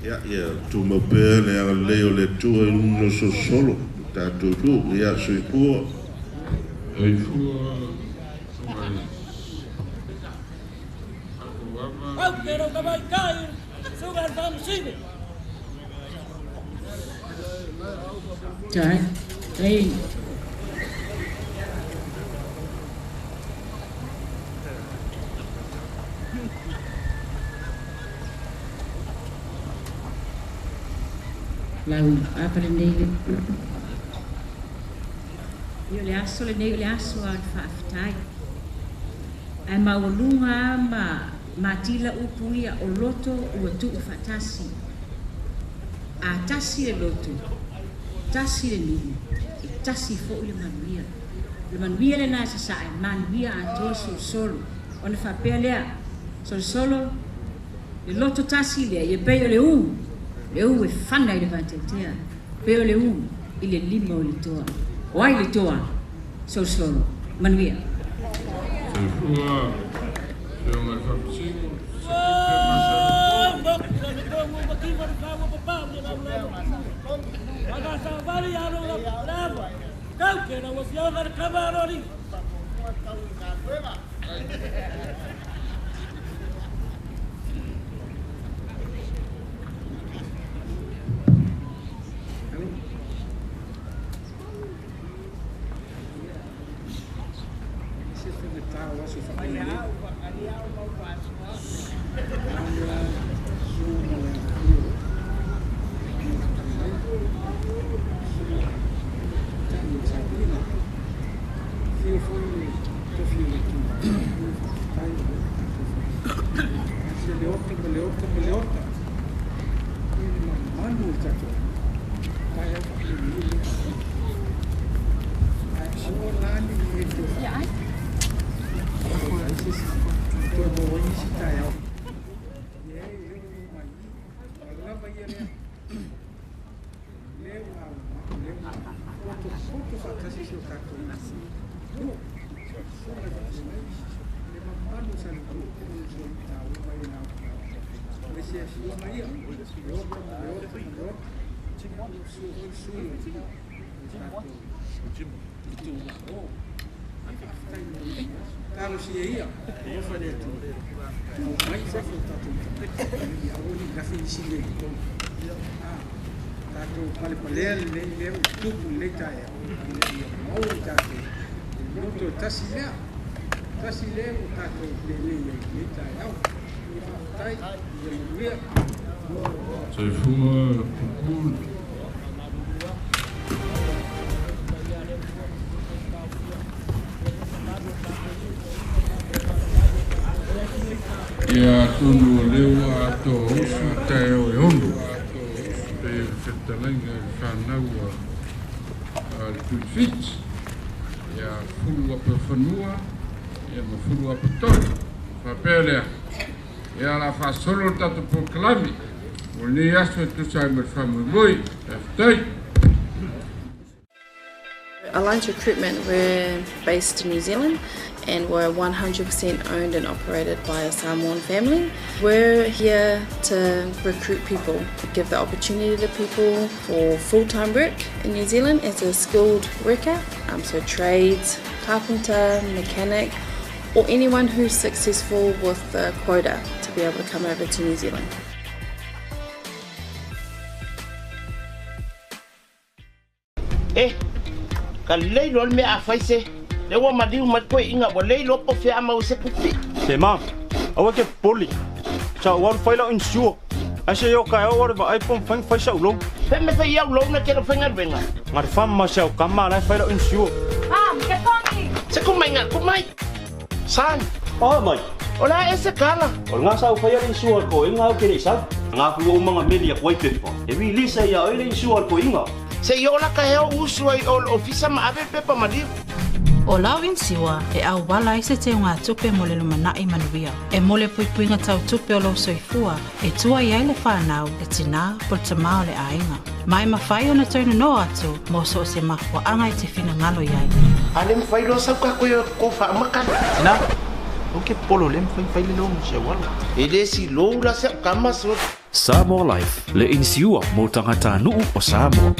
Speaker 2: Ya, tu mo pele a leo le tua in uno solo. Tato tu, ya sui pua.
Speaker 3: Ei fua.
Speaker 9: Aunque no me va a caer, suban a mi cine. Trời ơi. Lau apa ni? Yo le aso al whaafitai. Ai maulunga ma tila upuia o loto ua tuu whaatasi. A tasi le loto, tasi le nini, e tasi fo le manuia. Le manuia le nasa sae, manuia a toa solo. Ona whapea lea, solo, le loto tasi lea, ye peo le u. Le u e whana i le vantetea. Peo le u, i le lima o le toa. Wai le toa, solo, manuia.
Speaker 3: Ia tunu leo ato usu teo e hondo. Pe whetalenga whanaua al tuifit. Ia fulu apa whanua. Ia mafulu apa tau. Whapelea. Ia la whasolo tatu po kalami. O ni aso e tusai me whamugoi. E whtai.
Speaker 10: Alliance Recruitment, we're based in New Zealand and we're 100% owned and operated by a Samoan family. We're here to recruit people, give the opportunity to people for full-time work in New Zealand as a skilled worker, so trades, carpenter, mechanic, or anyone who's successful with the quota to be able to come over to New Zealand.
Speaker 11: Kalei lo me a faise le wa madiu mat ko inga bo lei lo po fe ama o se pupi
Speaker 12: te ma awa ke poli sa wan faila insure ase yo ka o wa iPhone fang faisa ulo
Speaker 11: pe me fe ya ulo na ke lo fenga venga
Speaker 12: ngar fam ma sa kama na faila insure
Speaker 11: ke tongi se ko mai nga ko mai san
Speaker 12: mai
Speaker 11: ola ese kala
Speaker 12: o nga sa faila insure ko inga o ke ni sa nga ku o mga media ko ite ko e wi lisa ya o insure ko inga
Speaker 11: se yo la ka heo usui o ofisa ma ave pepa madiu.
Speaker 13: O lau insiwa e au wala i se te ngā tupe mo le lumanai manuia. E mole puipuinga tau tupe o lo soifua e tua iai le whanau e tina po te mao le ainga. Mai mawhai o na taunu no atu mo so se mahua anga i te whina ngalo iai.
Speaker 11: Ale mwhai lo sau ka koe ko wha makan.
Speaker 6: Tina, o ke polo le mwhai le lo mo se wala.
Speaker 11: E le si lo la se kama so.
Speaker 14: Samoa Life, le insiua mo tangata nuu o Samoa.